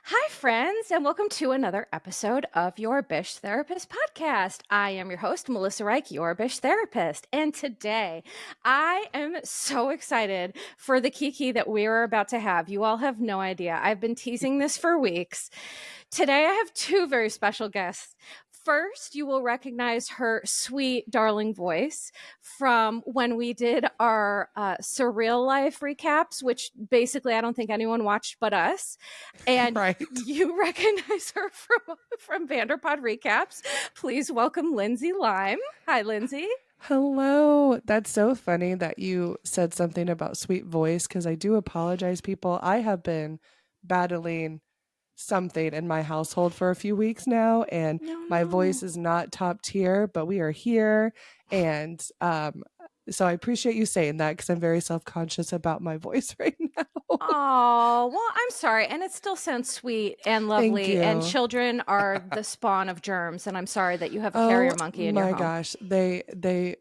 Hi, friends, and welcome to another episode of your Bish Therapist podcast. I am your host, Melissa Reich, your Bish Therapist. And today I am so excited for the kiki that we are about to have. You all have no idea. I've been teasing this for weeks. Today I have two very special guests. First, you will recognize her sweet, darling voice from when we did our surreal life recaps, which basically I don't think anyone watched but us. And Right. you recognize her from Vanderpod recaps. Please welcome Lyndsay Lime. Hi, Lyndsay. Hello. That's so funny that you said something about sweet voice because I do apologize, people. I have been battling something in my household for a few weeks now, and my voice is not top tier, but we are here. And so I appreciate you saying that because I'm very self-conscious about my voice right now. Oh, well, I'm sorry. And it still sounds sweet and lovely. And children are the spawn of germs. And I'm sorry that you have a carrier monkey in your home. Oh my gosh, they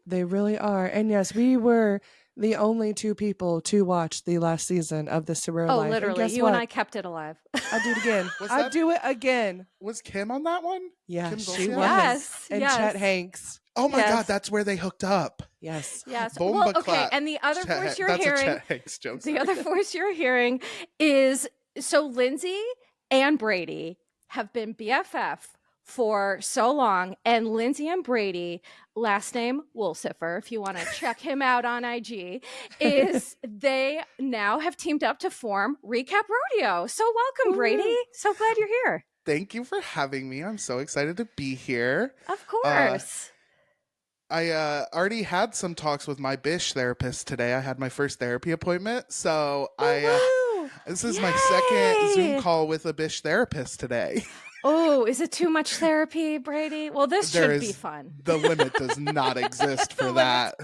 really are. And yes, we were the only two people to watch the last season of the Surreal Life. Oh, literally. And you and I kept it alive. I'd do it again. I'd do it again. Was Kim on that one? Yeah, Kim she was. Yes. And yes. Chet Hanks. Oh my God, that's where they hooked up. Yes. Yes. Bomba Well, okay. clap. And the other voice you're That's hearing. a Chet Hanks joke. The other voice you're hearing is so Lyndsay and Brady have been BFF for so long, and Lyndsay and Brady, last name Wolsiffer, if you want to check him out on IG, is they now have teamed up to form Recap Rodeo. So welcome, Brady. So glad you're here. Thank you for having me. I'm so excited to be here. Of course. I already had some talks with my Bish therapist today. I had my first therapy appointment. So this is my second Zoom call with a Bish therapist today. Oh, is it too much therapy, Brady? Well, this should be fun. The limit does not exist for that.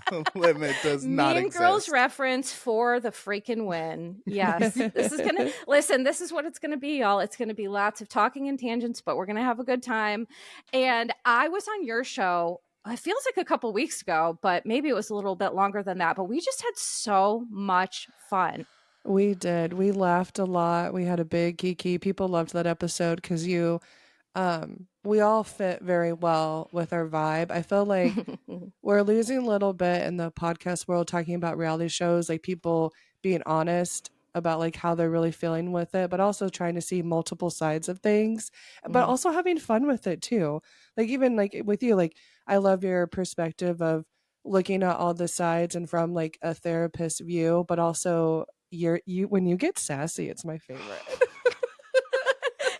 The limit does not exist. Mean Girls reference for the freaking win. Yes. This is this is what it's going to be, y'all. It's going to be lots of talking and tangents, but we're going to have a good time. And I was on your show, it feels like a couple weeks ago, but maybe it was a little bit longer than that. But we just had so much fun. We did. We laughed a lot. We had a big kiki. People loved that episode because we all fit very well with our vibe. I feel like we're losing a little bit in the podcast world talking about reality shows, like people being honest about like how they're really feeling with it, but also trying to see multiple sides of things, but also having fun with it too. Like even like with you, like I love your perspective of looking at all the sides and from like a therapist view, but also you when you get sassy, it's my favorite.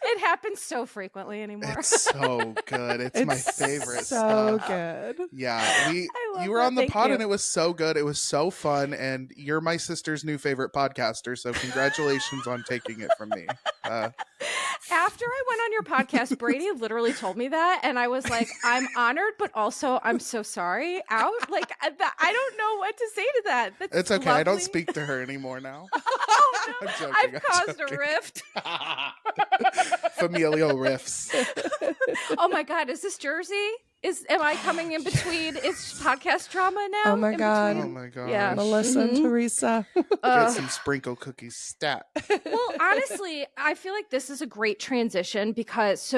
It happens so frequently anymore. It's so good. It's my favorite so stuff. Good. Yeah, you were on the pod and it was so good. It was so fun, and you're my sister's new favorite podcaster. So congratulations on taking it from me. After I went on your podcast, Brady literally told me that, and I was like, I'm honored, but also I'm so sorry. Like I don't know what to say to that. That's it's okay. lovely. I don't speak to her anymore now. Oh, no. I'm joking, I've caused a rift. Familial rifts. Oh my God, is this Jersey? Am I coming in between? It's podcast drama now. Oh my God. Oh my God. Yeah. Melissa and Teresa. Get some sprinkle cookies stat. Well, honestly, I feel like this is a great transition because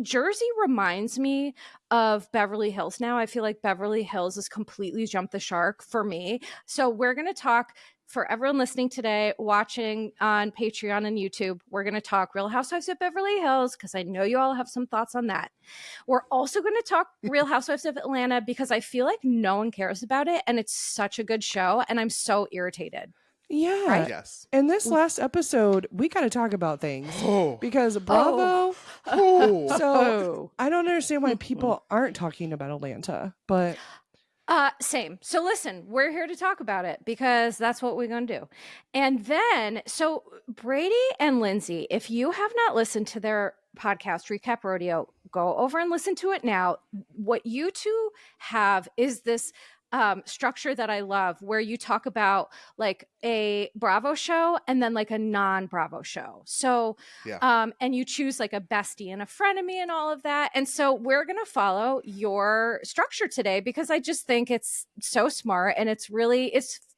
Jersey reminds me of Beverly Hills now. I feel like Beverly Hills has completely jumped the shark for me. So we're going to talk for everyone listening today, watching on Patreon and YouTube. We're going to talk Real Housewives of Beverly Hills because I know you all have some thoughts on that. We're also going to talk Real Housewives of Atlanta because I feel like no one cares about it and it's such a good show and I'm so irritated. Yeah. Right? Yes. In this last episode, we got to talk about things because Bravo. So I don't understand why people aren't talking about Atlanta, but same. So listen, we're here to talk about it because that's what we're going to do. And then, so Brady and Lyndsay, if you have not listened to their podcast, Recap Rodeo, go over and listen to it now. What you two have is this structure that I love where you talk about like a Bravo show and then like a non-Bravo show. So, and you choose like a bestie and a frenemy and all of that. And so we're going to follow your structure today because I just think it's so smart and it's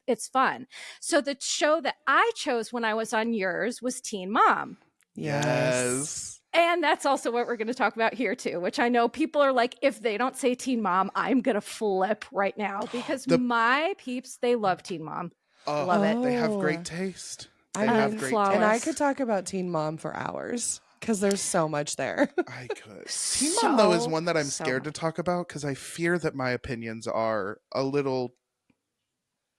it's fun. So the show that I chose when I was on yours was Teen Mom. Yes. And that's also what we're going to talk about here too, which I know people are like, if they don't say Teen Mom, I'm going to flip right now because my peeps, they love Teen Mom. Love it. They have great taste. They I have mean, great flawless. and I taste. could talk about Teen Mom for hours because there's so much there. I could. Teen Mom, though, is one that I'm scared to much. talk about because I fear that my opinions are a little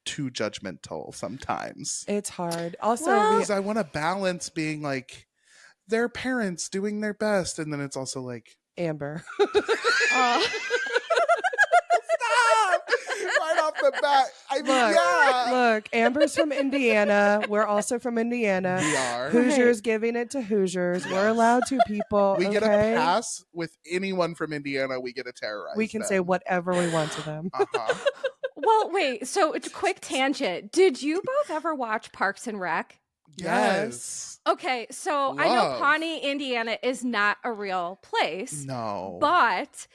too judgmental sometimes. It's hard. Also, because I want to balance being like, their parents doing their best, and then it's also like, Amber. Stop! Right off the bat. I mean, Look, Amber's from Indiana. We're also from Indiana. We are. Hoosiers giving it to Hoosiers. We're allowed to, people. We get a okay? pass with anyone from Indiana. We get to terrorize We can them. say whatever we want to them. Well, wait. So it's a quick tangent. Did you both ever watch Parks and Rec? Yes. Okay, so I know Pawnee, Indiana is not a real place. No. But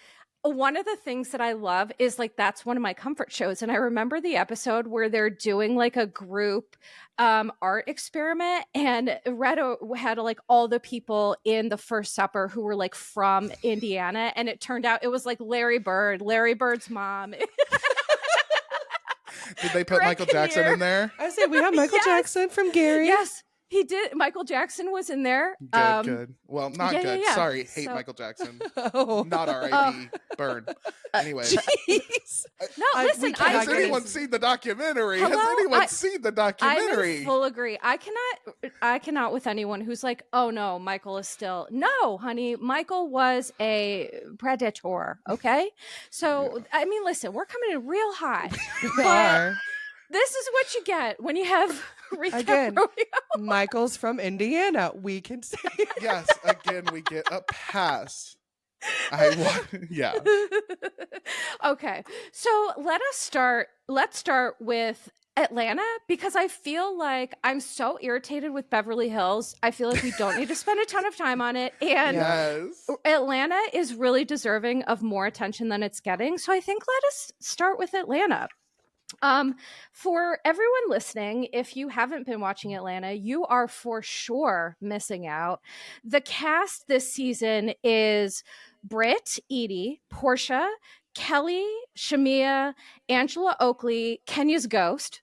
one of the things that I love is like that's one of my comfort shows. And I remember the episode where they're doing like a group art experiment, and Redo had like all the people in the First Supper who were like from Indiana, and it turned out it was like Larry Bird's mom. Did they put Michael Jackson in there? I said we have Michael Jackson from Gary. Yes, he did. Michael Jackson was in there. Good. Well, not good. Yeah. Sorry, hate Michael Jackson. Not R.I.P. Burn. Anyway. No, listen. Has anyone seen the documentary? Hello? Has anyone seen the documentary? I'm in full agree. I cannot with anyone who's like, oh no, Michael is still. No, honey, Michael was a predator. Okay, so I mean, listen, we're coming in real hot. But this is what you get when you have Recap Rodeo. Michael's from Indiana. We can say yes. Again, we get a pass. Yeah. Okay, so let's start with Atlanta, because I feel like I'm so irritated with Beverly Hills. I feel like we don't need to spend a ton of time on it. And Atlanta is really deserving of more attention than it's getting. So I think let us start with Atlanta. For everyone listening, if you haven't been watching Atlanta, you are for sure missing out. The cast this season is Britt, Edie, Portia, Kelly, Shamia, Angela Oakley, Kenya's ghost.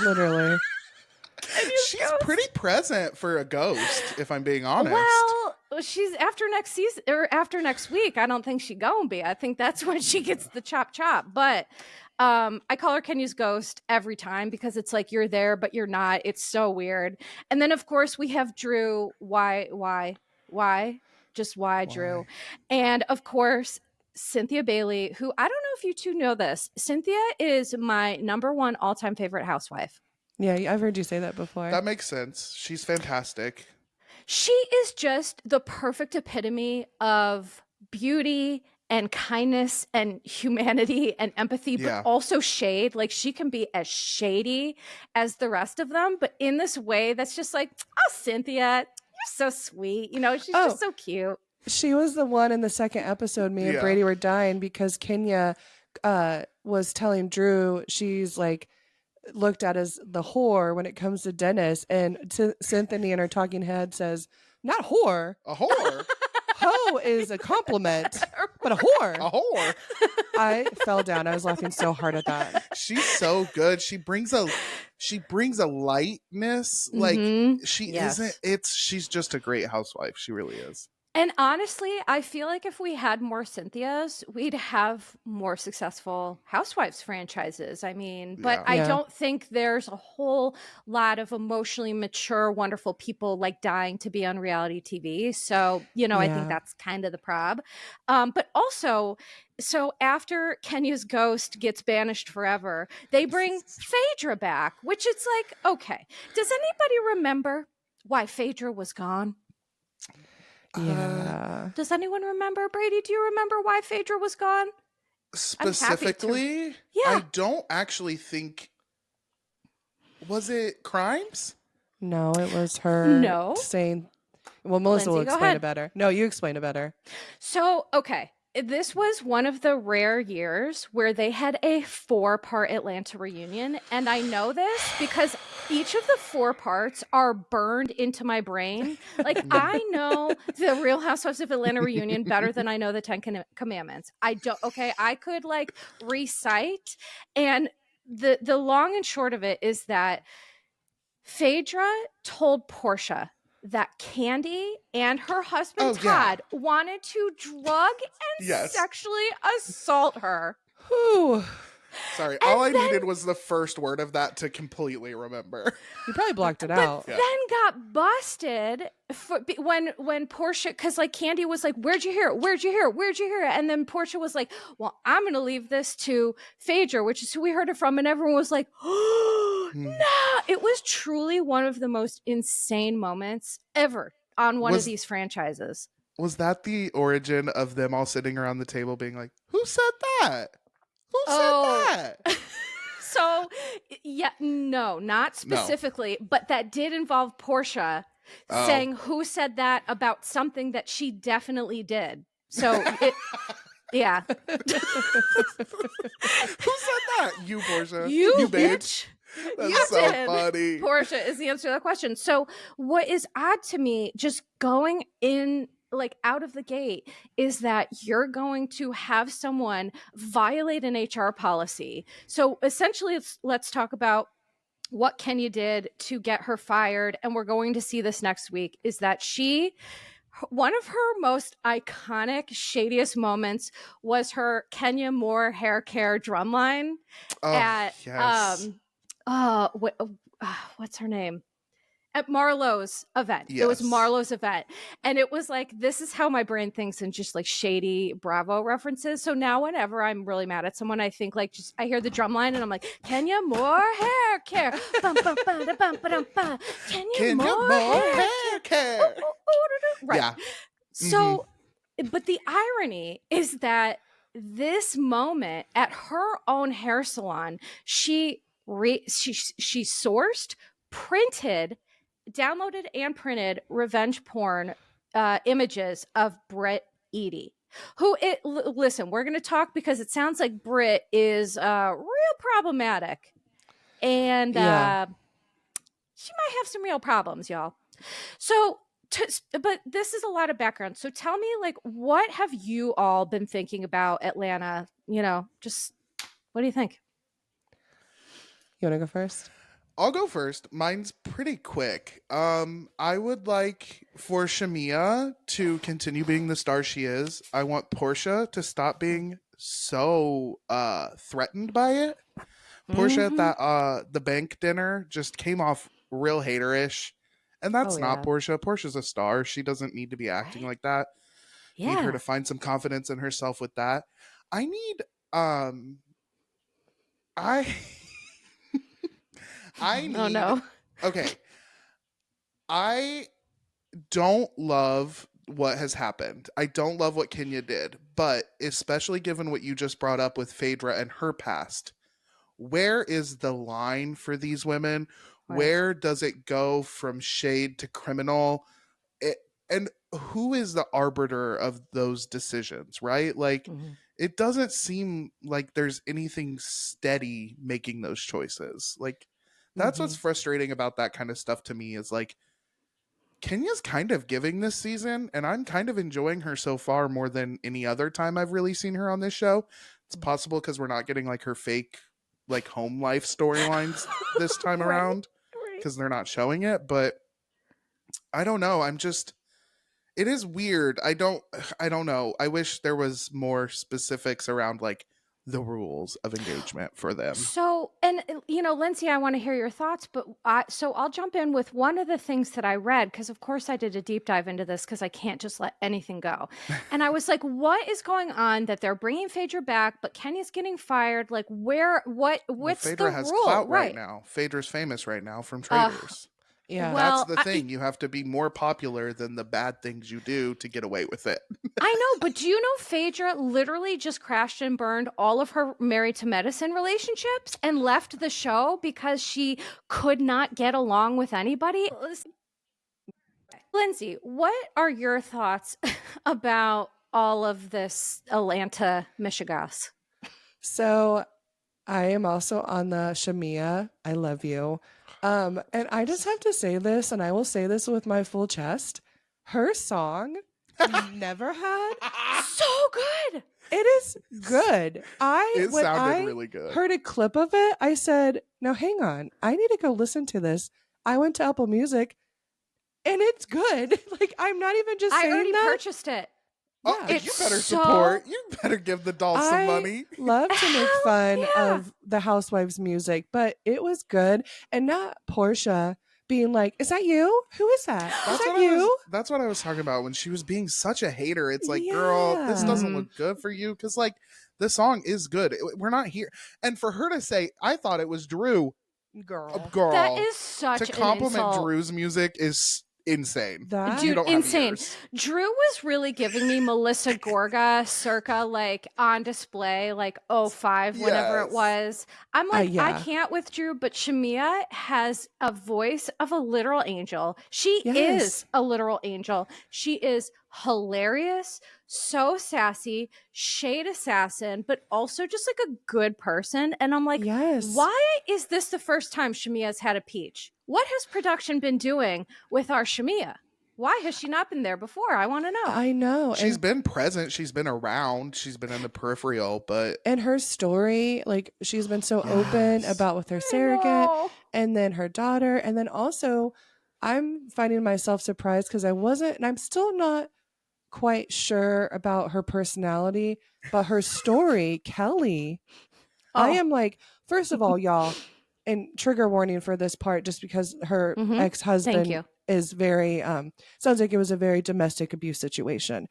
literally. She's pretty present for a ghost, if I'm being honest. Well, she's after next season or after next week. I don't think she gonna be. I think that's when she gets the chop. But I call her Kenya's ghost every time because it's like you're there, but you're not. It's so weird. And then of course we have Drew. Why? Just why, Drew? And of course, Cynthia Bailey, who I don't know if you two know this. Cynthia is my number one all-time favorite housewife. Yeah, I've heard you say that before. That makes sense. She's fantastic. She is just the perfect epitome of beauty and kindness and humanity and empathy, but also shade. Like she can be as shady as the rest of them, but in this way that's just like, oh, Cynthia, you're so sweet. You know, she's just so cute. She was the one in the second episode, me and Brady were dying because Kenya was telling Drew she's like looked at as the whore when it comes to Dennis, and Cynthia in her talking head says, not whore. A whore? Hoe is a compliment, but a whore. A whore. I fell down. I was laughing so hard at that. She's so good. She brings a lightness. Like she's just a great housewife. She really is. And honestly, I feel like if we had more Cynthias, we'd have more successful Housewives franchises. I mean, but I don't think there's a whole lot of emotionally mature, wonderful people like dying to be on reality TV. So, you know, I think that's kind of the prob. But also, so after Kenya's ghost gets banished forever, they bring Phaedra back, which it's like, okay, does anybody remember why Phaedra was gone? Yeah. Does anyone remember? Brady, do you remember why Phaedra was gone? Specifically? I don't actually think. Was it crimes? No, it was her saying. Well, Melissa Lyndsay, will explain it better. No, you explain it better. So, okay. this was one of the rare years where they had a 4-part Atlanta reunion. And I know this because each of the 4 parts are burned into my brain. Like, I know the Real Housewives of Atlanta reunion better than I know the 10 Commandments. I could like recite. And the long and short of it is that Phaedra told Portia that Candy and her husband Todd wanted to drug and sexually assault her. Whew. Sorry, all I needed was the first word of that to completely remember. You probably blocked it out. Then got busted when Portia, because like Candy was like, "Where'd you hear it? Where'd you hear it? Where'd you hear it?" And then Portia was like, "Well, I'm gonna leave this to Phaedra," which is who we heard it from, and everyone was like, "Oh no!" It was truly one of the most insane moments ever on one of these franchises. Was that the origin of them all sitting around the table being like, "Who said that? Who said that?" So, yeah, no, not specifically, but that did involve Portia saying who said that about something that she definitely did. So, yeah. Who said that? You, Portia. You bitch. That's so funny. Portia is the answer to that question. So, what is odd to me, just going in like out of the gate, is that you're going to have someone violate an HR policy. So essentially, let's talk about what Kenya did to get her fired. And we're going to see this next week, is that one of her most iconic, shadiest moments was her Kenya Moore hair care drumline what's her name? At Marlowe's event. Yes. It was Marlowe's event. And it was like, this is how my brain thinks in just like shady Bravo references. So now whenever I'm really mad at someone, I think like I hear the drum line and I'm like, Kenya Moore hair care. Kenya Moore hair care. Right. Yeah. So, but the irony is that this moment at her own hair salon, she sourced, printed, downloaded and printed revenge porn images of Britt Eady, who listen, we're going to talk because it sounds like Britt is real problematic, and she might have some real problems, y'all. So, but this is a lot of background. So tell me, like, what have you all been thinking about Atlanta? You know, just what do you think? You want to go first? I'll go first. Mine's pretty quick. I would like for Shamia to continue being the star she is. I want Portia to stop being so threatened by it. Portia at that the bank dinner just came off real haterish. And that's not Portia. Portia's a star. She doesn't need to be acting like that. Need her to find some confidence in herself with that. I need oh no. Okay. I don't love what has happened. I don't love what Kenya did, but especially given what you just brought up with Phaedra and her past, where is the line for these women? Right. Where does it go from shade to criminal? And who is the arbiter of those decisions, right? Like, it doesn't seem like there's anything steady making those choices. Like, that's what's frustrating about that kind of stuff to me, is like, Kenya's kind of giving this season, and I'm kind of enjoying her so far more than any other time I've really seen her on this show. It's possible because we're not getting like her fake like home life storylines this time around, because they're not showing it. But I don't know. It is weird. I don't know. I wish there was more specifics around like the rules of engagement for them. So, and you know, Lyndsay, I want to hear your thoughts, but so I'll jump in with one of the things that I read, because of course I did a deep dive into this because I can't just let anything go. And I was like, what is going on that they're bringing Phaedra back, but Kenya's getting fired? Like, what's Phaedra the has rule? Clout right now. Phaedra's famous right now from Traders. Yeah, well, that's the thing. You have to be more popular than the bad things you do to get away with it. I know, but do you know Phaedra literally just crashed and burned all of her Married to Medicine relationships and left the show because she could not get along with anybody? Lyndsay, what are your thoughts about all of this Atlanta Michigas? So I am also on the Shamia. I love you. And I just have to say this, and I will say this with my full chest. Her song, Never Had, So good. it is good. It When sounded I really good. heard a clip of it, I said, now hang on. I need to go listen to this. I went to Apple Music and it's good. Like, I'm not even just I saying already that. purchased it. Oh, Yeah. you It's better so- support. You better give the doll some I money. love to make Hell fun yeah. of the housewives music, but it was good. And not Portia being like, is that you? Who is that? Is That's that what you? that's what I was talking about when she was being such a hater. It's like, girl, this doesn't Mhm. look good for you because like this song is good. We're not here, and for her to say, I thought it was Drew, Girl. girl. That is such to an compliment insult. Drew's music is insane. That You Dude, don't have insane. ears. Drew was really giving me Melissa Gorga circa like on display, like 05, whenever it Yes. was. I'm like, I yeah. can't with Drew, but Shamia has a voice of a literal angel. She Yes. is a literal angel. She is hilarious, so sassy, shade assassin, but also just like a good person. And I'm like, Yes. why is this the first time Shamia's had a peach? What has production been doing with our Shamia? Why has she not been there before? I want to know. I know. She's and, been present. She's been around. She's been in the peripheral, but and her story, like she's been so open Yes. about with her I surrogate know. and then her daughter. And then also I'm finding myself surprised because I wasn't, and I'm still not quite sure about her personality, but her story, Kelly, I Oh. am like, first of all, y'all, and trigger warning for this part, just because her Mhm. Thank ex-husband you. is very, sounds like it was a very domestic abuse situation.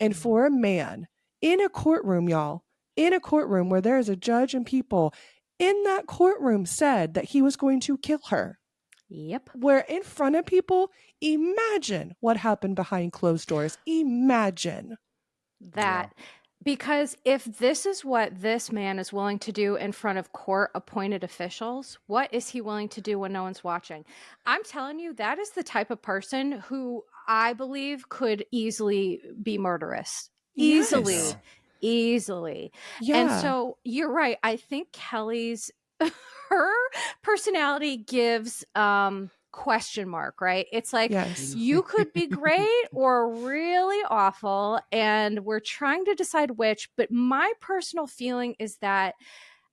And for a man in a courtroom, y'all, in a courtroom where there is a judge and people in that courtroom said that he was going to kill her, Yep. where in front of people, imagine what happened behind closed doors. Imagine. That because if this is what this man is willing to do in front of court appointed officials, what is he willing to do when no one's watching? I'm telling you, that is the type of person who I believe could easily be murderous. Easily. Yes. Easily. Yeah. And so you're right. I think Kelly's her personality gives question mark, right? It's like Yes. you could be great or really awful, and we're trying to decide which. But my personal feeling is that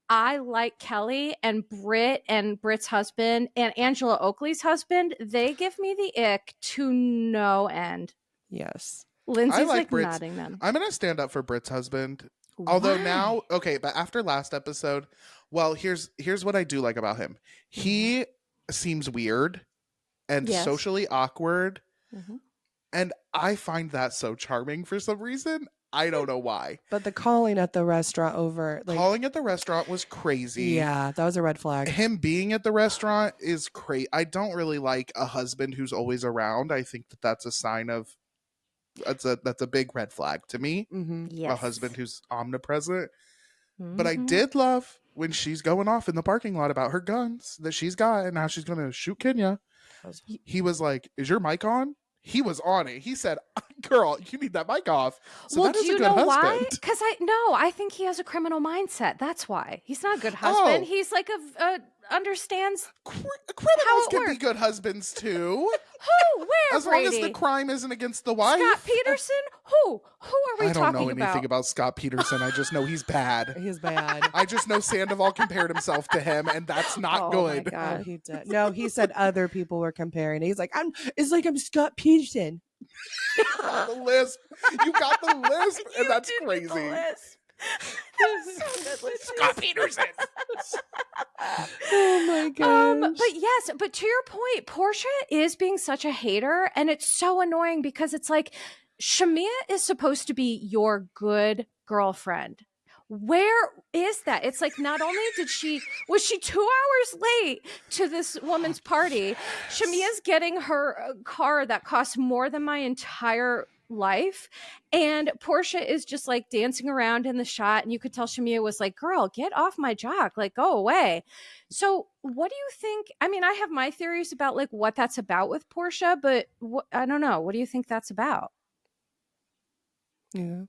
I like Kelly and Britt's husband and Angela Oakley's husband. They give me the ick to no end. Yes. Lyndsay's like like Britt's- nodding them. I'm gonna stand up for Britt's husband. Although Why? now, okay, but after last episode, well, here's what I do like about him. He seems weird and Yes. socially awkward, Mhm. and I find that so charming for some reason. I don't know why. But the calling at the restaurant over, like, Calling at the restaurant was crazy. yeah, that was a red flag. Him being at the restaurant is crazy. I don't really like a husband who's always around. I think that that's a sign of that's a big red flag to me. Mm-hmm. Yes. A husband who's omnipresent. But I Mhm. did love when she's going off in the parking lot about her guns that she's got and how she's going to shoot Kenya. He was like, "Is your mic on?" He was on it. He said, "Girl, you need that mic off." So well, that do is a you good know why? husband. Because I think he has a criminal mindset. That's why he's not a good husband. Oh. He's like understands Criminals it can be works. good husbands too, who, where, as long as Brady? the crime isn't against the wife. Scott Peterson? Who are we I don't know talking anything about Scott Peterson. I just know he's bad. He's bad. I just know Sandoval compared himself to him, and that's not Oh my good. God. Oh, he did. No, he said other people were comparing. He's like, it's like I'm Scott Peterson. The lisp. You got the lisp, and that's did crazy. get the lisp. That was so good, Lyndsay. Scott Peterson. Oh my gosh. But yes, but to your point, Portia is being such a hater, and it's so annoying because it's like Shamia is supposed to be your good girlfriend. Where is that? It's like not only was she 2 hours late to this woman's party, Shamia's getting her car that costs more than my entire life, and Portia is just like dancing around in the shot, and you could tell Shamia was like, "Girl, get off my jock, like go away." So what do you think? I mean, I have my theories about like what that's about with Portia, but I don't know. What do you think that's about? Yeah.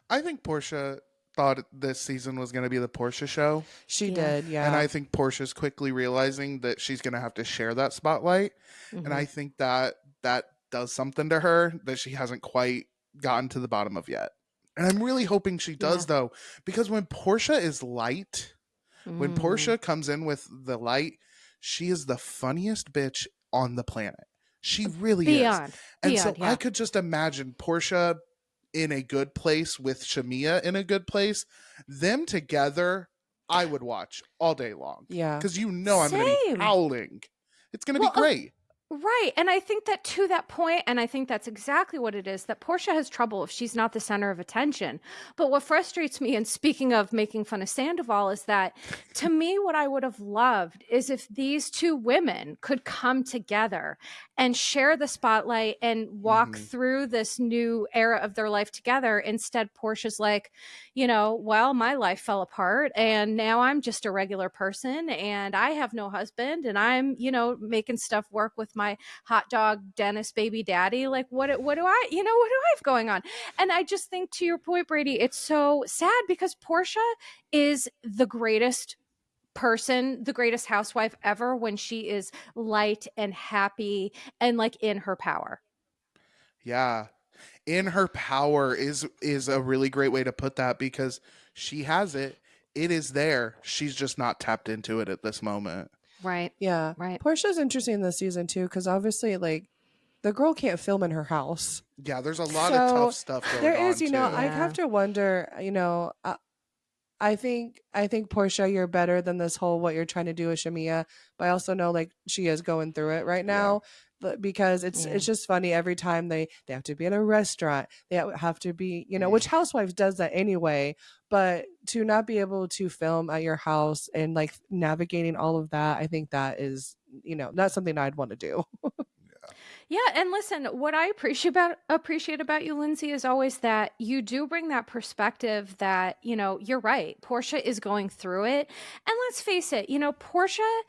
I think Portia thought this season was going to be the Portia show. She Yeah. did, yeah. And I think Portia's quickly realizing that she's going to have to share that spotlight. And I think that that does something to her that she hasn't quite gotten to the bottom of yet. And I'm really hoping she does, though, because when Portia is light, when Portia comes in with the light, she is the funniest bitch on the planet. She really is. And so I could just imagine Portia in a good place with Shamia in a good place. Them together, I would watch all day long. Yeah. Because I'm going to be Same. howling. It's going to be great. Right. And I think that to that point, and I think that's exactly what it is, that Portia has trouble if she's not the center of attention. But what frustrates me, and speaking of making fun of Sandoval, is that to me, what I would have loved is if these two women could come together and share the spotlight and walk through this new era of their life together. Instead, Portia's like, well, my life fell apart and now I'm just a regular person and I have no husband and I'm, making stuff work with my hot dog dentist baby daddy. Like what do I have going on? And I just think, to your point, Brady, it's so sad because Portia is the greatest person, the greatest housewife ever when she is light and happy and like in her power. Yeah. In her power is a really great way to put that, because she has it. It is there. She's just not tapped into it at this moment. Right. Yeah. Right. Portia's interesting this season too, because obviously, like, the girl can't film in her house. Yeah, there's a lot of tough stuff going on. There is, too. I have to wonder, I think Portia, you're better than this whole what you're trying to do with Shamia, but I also know like she is going through it right now. But because it's just funny every time they have to be in a restaurant, they have to be, which housewives does that anyway, but to not be able to film at your house and like navigating all of that, I think that is, not something I'd want to do. Yeah, and listen, what I appreciate about you, Lyndsay, is always that you do bring that perspective that, you're right. Portia is going through it. And let's face it, Portia,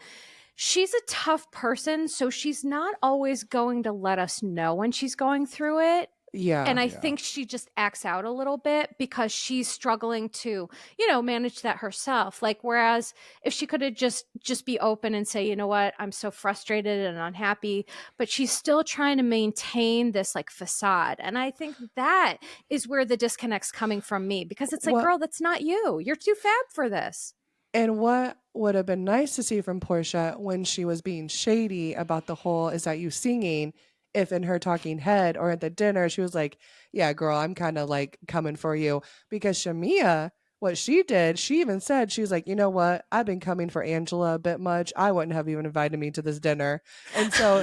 she's a tough person, so she's not always going to let us know when she's going through it. Yeah. And I think she just acts out a little bit because she's struggling to, manage that herself. Like, whereas if she could have just be open and say, you know what, I'm so frustrated and unhappy, but she's still trying to maintain this like facade. And I think that is where the disconnect's coming from me, because it's like, girl, that's not you. You're too fab for this. And what would have been nice to see from Portia when she was being shady about the whole "is that you singing," if in her talking head or at the dinner, she was like, yeah, girl, I'm kind of like coming for you. Because Shamia, what she did, she even said, she's like, you know what? I've been coming for Angela a bit much. I wouldn't have even invited me to this dinner. And so,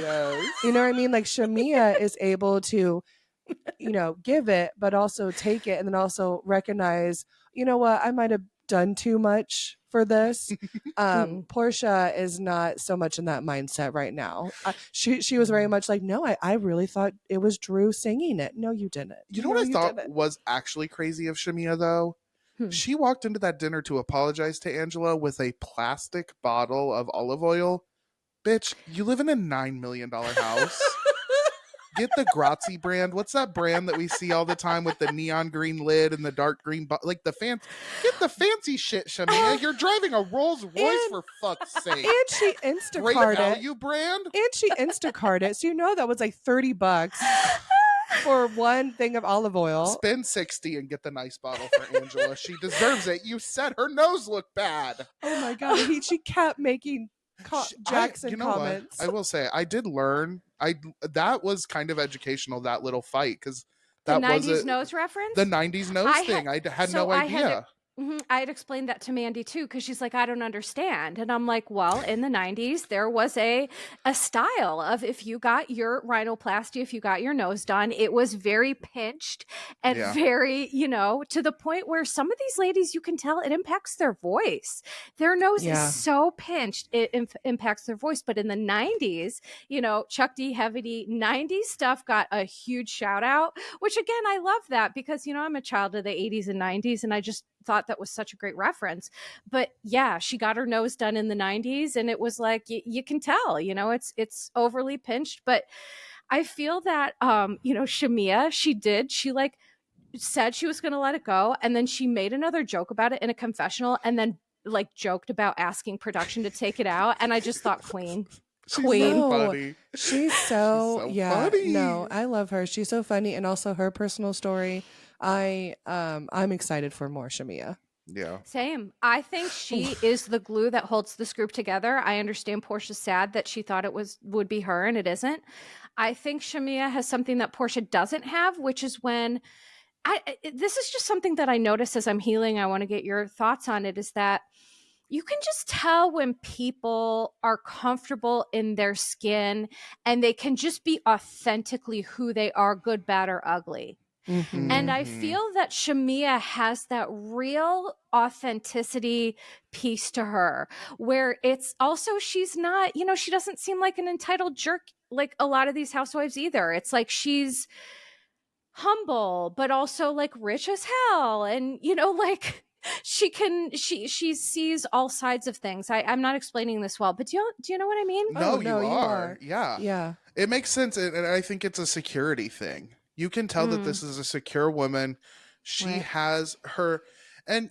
you know what I mean? Like Shamia is able to, give it, but also take it and then also recognize, you know what? I might have done too much for this. Portia is not so much in that mindset right now. She was very much like, no, I really thought it was Drew singing it. No, you didn't. You know what I thought was actually crazy of Shamia, though? She walked into that dinner to apologize to Angela with a plastic bottle of olive oil. Bitch, you live in a $9 million house. Get the Grazi brand. What's that brand that we see all the time with the neon green lid and the dark green like the fancy? Get the fancy shit, Shamia. You're driving a Rolls Royce, for fuck's sake. And she Instacart Great value brand. And she Instacart it. So that was like $30 for one thing of olive oil. Spend $60 and get the nice bottle for Angela. She deserves it. You said her nose looked bad. Oh my god. She kept making Jackson comments. What? I will say, I did learn. That was kind of educational, that little fight, because that was the 90s nose reference. The 90s nose thing. I had no idea. I had explained that to Mandy too, because she's like, I don't understand. And I'm like, well, in the 90s, there was a style of, if you got your rhinoplasty, if you got your nose done, it was very pinched and very, to the point where some of these ladies, you can tell it impacts their voice. Their nose is so pinched, it impacts their voice. But in the 90s, Chuck D, Heavy D, 90s stuff got a huge shout out, which again, I love that because, I'm a child of the 80s and 90s, and I just thought that was such a great reference. But yeah, she got her nose done in the 90s and it was like, you can tell, it's overly pinched. But I feel that, Shamia, she like said she was going to let it go, and then she made another joke about it in a confessional, and then like joked about asking production to take it out. And I just thought, She's so queen. funny. She's so, so yeah, funny. no, I love her. She's so funny, and also her personal story. I'm excited for more Shamia. Yeah. Same. I think she is the glue that holds this group together. I understand Portia's sad that she thought it would be her and it isn't. I think Shamia has something that Portia doesn't have, which is when this is just something that I notice as I'm healing. I want to get your thoughts on it, is that you can just tell when people are comfortable in their skin and they can just be authentically who they are, good, bad, or ugly. Mm-hmm. And I feel that Shamia has that real authenticity piece to her, where it's also, she's not, she doesn't seem like an entitled jerk like a lot of these housewives either. It's like she's humble, but also like rich as hell. And, like she sees all sides of things. I'm not explaining this well, but do you know what I mean? No, no, you you are. are. Yeah. Yeah. It makes sense. And I think it's a security thing. You can tell that this is a secure woman. She Right. has her, and,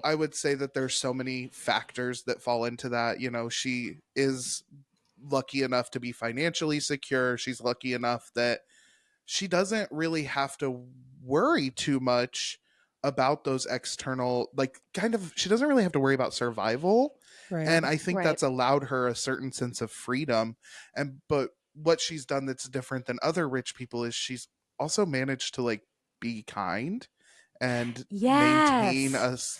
I would say that there's so many factors that fall into that. She is lucky enough to be financially secure. She's lucky enough that she doesn't really have to worry too much about those external, she doesn't really have to worry about survival. Right. And I think Right. that's allowed her a certain sense of freedom. But what she's done that's different than other rich people is she's also managed to be kind and maintain Yes.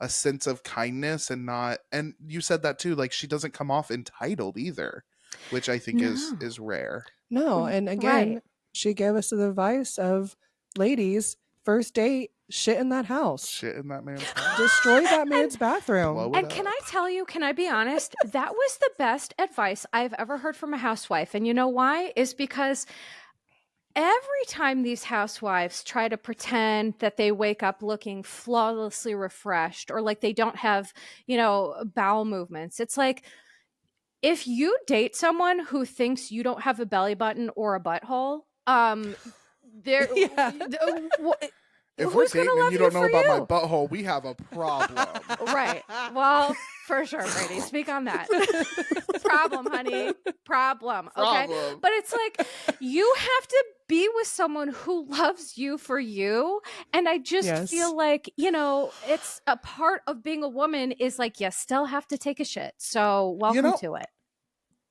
a sense of kindness, and not, and you said that too, she doesn't come off entitled either, which I think is No. rare. No, and again, Right. she gave us the advice of, ladies, first date, shit in that house. Shit in that man's house. Destroy that man's bathroom. Blow it And up. can I tell you, can I be honest? That was the best advice I've ever heard from a housewife. And you know why? Is because every time these housewives try to pretend that they wake up looking flawlessly refreshed, or like they don't have, bowel movements, it's like, if you date someone who thinks you don't have a belly button or a butthole, there, Yeah. If we're who's gonna dating and love you don't know for about my you? butthole, we have a problem. Right. Well, for sure, Brady. Speak on that. Problem, honey. Problem. Okay. Problem. But it's like, you have to be with someone who loves you for you. And I just Yes. feel like, it's a part of being a woman is like, you still have to take a shit. So welcome to it.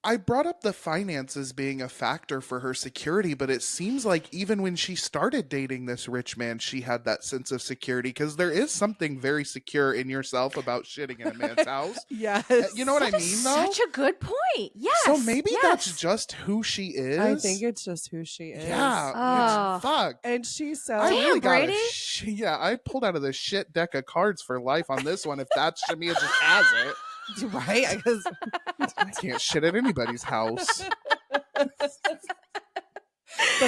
I brought up the finances being a factor for her security, but it seems like even when she started dating this rich man, she had that sense of security, because there is something very secure in yourself about shitting in a man's house. Yes. You know what I That mean, is though? such a good point. Yes. So maybe that's yes. just who she is. I think it's just who she is. Yeah. Oh. Which, fuck. And she's so. I Damn, really got Brady. I pulled out of the shit deck of cards for life on this one. If that's Shamia just has it. Right? Because I can't shit at anybody's house. but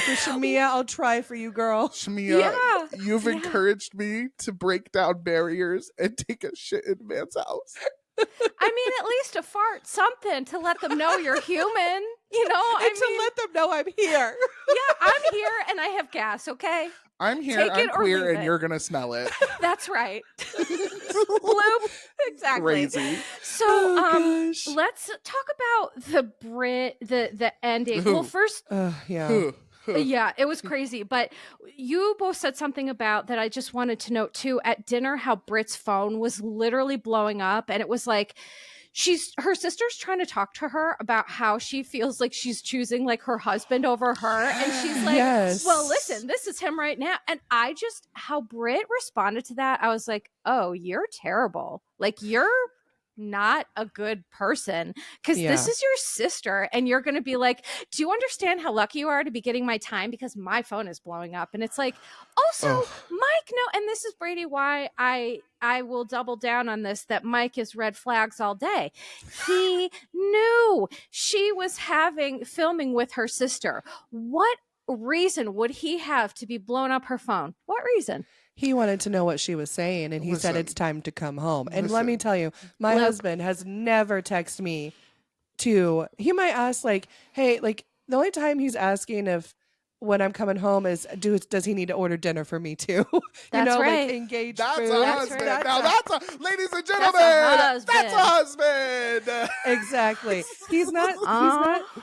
for Shamia, I'll try for you, girl. Shamia, Yeah. you've encouraged me to break down barriers and take a shit in a man's house. I mean, at least a fart, something to let them know you're human. And to let them know I'm here. Yeah, I'm here and I have gas, okay? I'm here, Take I'm it or queer, leave and it. you're going to smell it. That's right. Bloop. Exactly. Crazy. So, gosh. let's talk about the ending. Well, first, Yeah. yeah, it was crazy. But you both said something about that I just wanted to note too. At dinner, how Britt's phone was literally blowing up, and it was like her sister's trying to talk to her about how she feels like she's choosing like her husband over her, and she's like, Yes. well, listen, this is him right now. And I just, how Britt responded to that, I was like, oh, you're terrible. Like, you're not a good person, because this is your sister, and you're going to be like, do you understand how lucky you are to be getting my time, because my phone is blowing up? And it's like, also, Mike, no, and this is, Brady, why I will double down on this, that Mike is red flags all day. He knew she was filming with her sister. What reason would he have to be blowing up her phone? What reason? He wanted to know what she was saying, and he said it's time to come home. And let me tell you, my husband has never texted me he might ask, like, hey, like, the only time he's asking if when I'm coming home is, does he need to order dinner for me too? That's right. Like engage That's food. a That's husband. right. Now that's a, ladies and gentlemen, That's a that's a husband. Exactly. He's not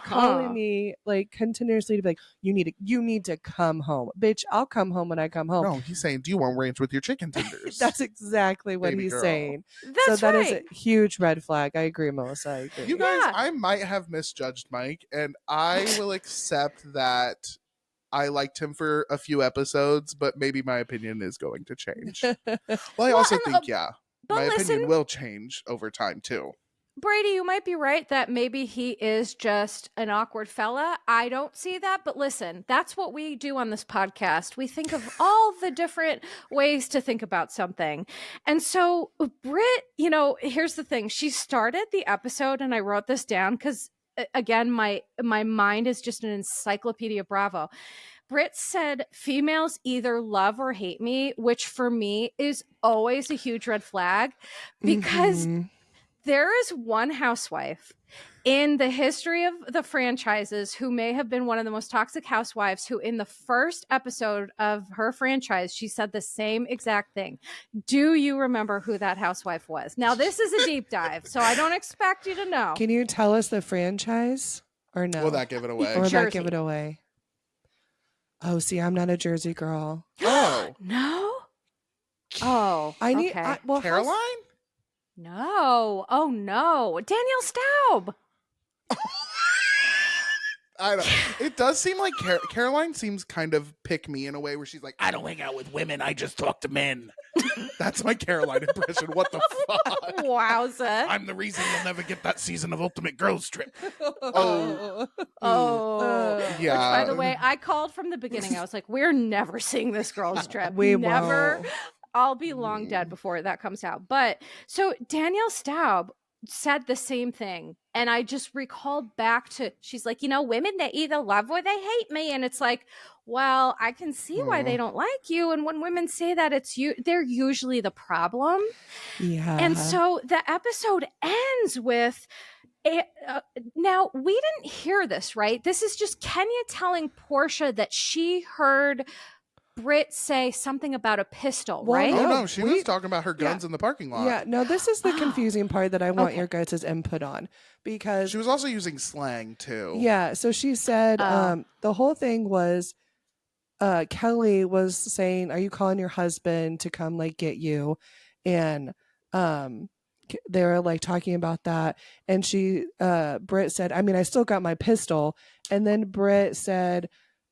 calling me like continuously to be like, you need to come home. Bitch, I'll come home when I come home. No, he's saying, do you want ranch with your chicken tenders? That's exactly what Baby he's girl. saying. That's so that is right. a huge red flag. I agree, Melissa. I agree. You guys, Yeah. I might have misjudged Mike, and I will accept that I liked him for a few episodes, but maybe my opinion is going to change. Well, I also and, think, yeah, but my listen, opinion will change over time, too. Brady, you might be right that maybe he is just an awkward fella. I don't see that, but listen, that's what we do on this podcast. We think of all the different ways to think about something. And so Britt, here's the thing. She started the episode, and I wrote this down because again, my mind is just an encyclopedia Bravo. Britt said females either love or hate me, which for me is always a huge red flag because there is one housewife in the history of the franchises who may have been one of the most toxic housewives who in the first episode of her franchise, she said the same exact thing. Do you remember who that housewife was? Now, this is a deep dive, so I don't expect you to know. Can you tell us the franchise or no? Will that give it away? Or will that Jersey. give it away? Oh, see, I'm not a Jersey girl. Oh. No? Oh, I need okay. Caroline? No. Oh, no. Danielle Staub. I don't. It does seem like Caroline seems kind of pick me in a way where she's like, I don't hang out with women, I just talk to men. That's my Caroline impression. What the fuck? Wowza. I'm the reason you'll never get that season of Ultimate Girls Trip. Oh. Yeah. Which, by the way, I called from the beginning. I was like, we're never seeing this girls trip. We never. won't. I'll be long dead before that comes out. But so Danielle Staub said the same thing. And I just recalled back to, she's like, women, they either love or they hate me. And it's like, well, I can see why they don't like you. And when women say that, they're usually the problem. Yeah. And so the episode ends with, now we didn't hear this, right? This is just Kenya telling Portia that she heard Britt say something about a pistol, Well, right? Oh, Yeah, no, she was talking about her guns in the parking lot. Yeah, no, this is the confusing part that I want Okay. your guys' input on because She was also using slang, too. yeah, so she said the whole thing was Kelly was saying, "Are you calling your husband to come like get you?" And they were like talking about that, and Britt said, "I mean, I still got my pistol." And then Britt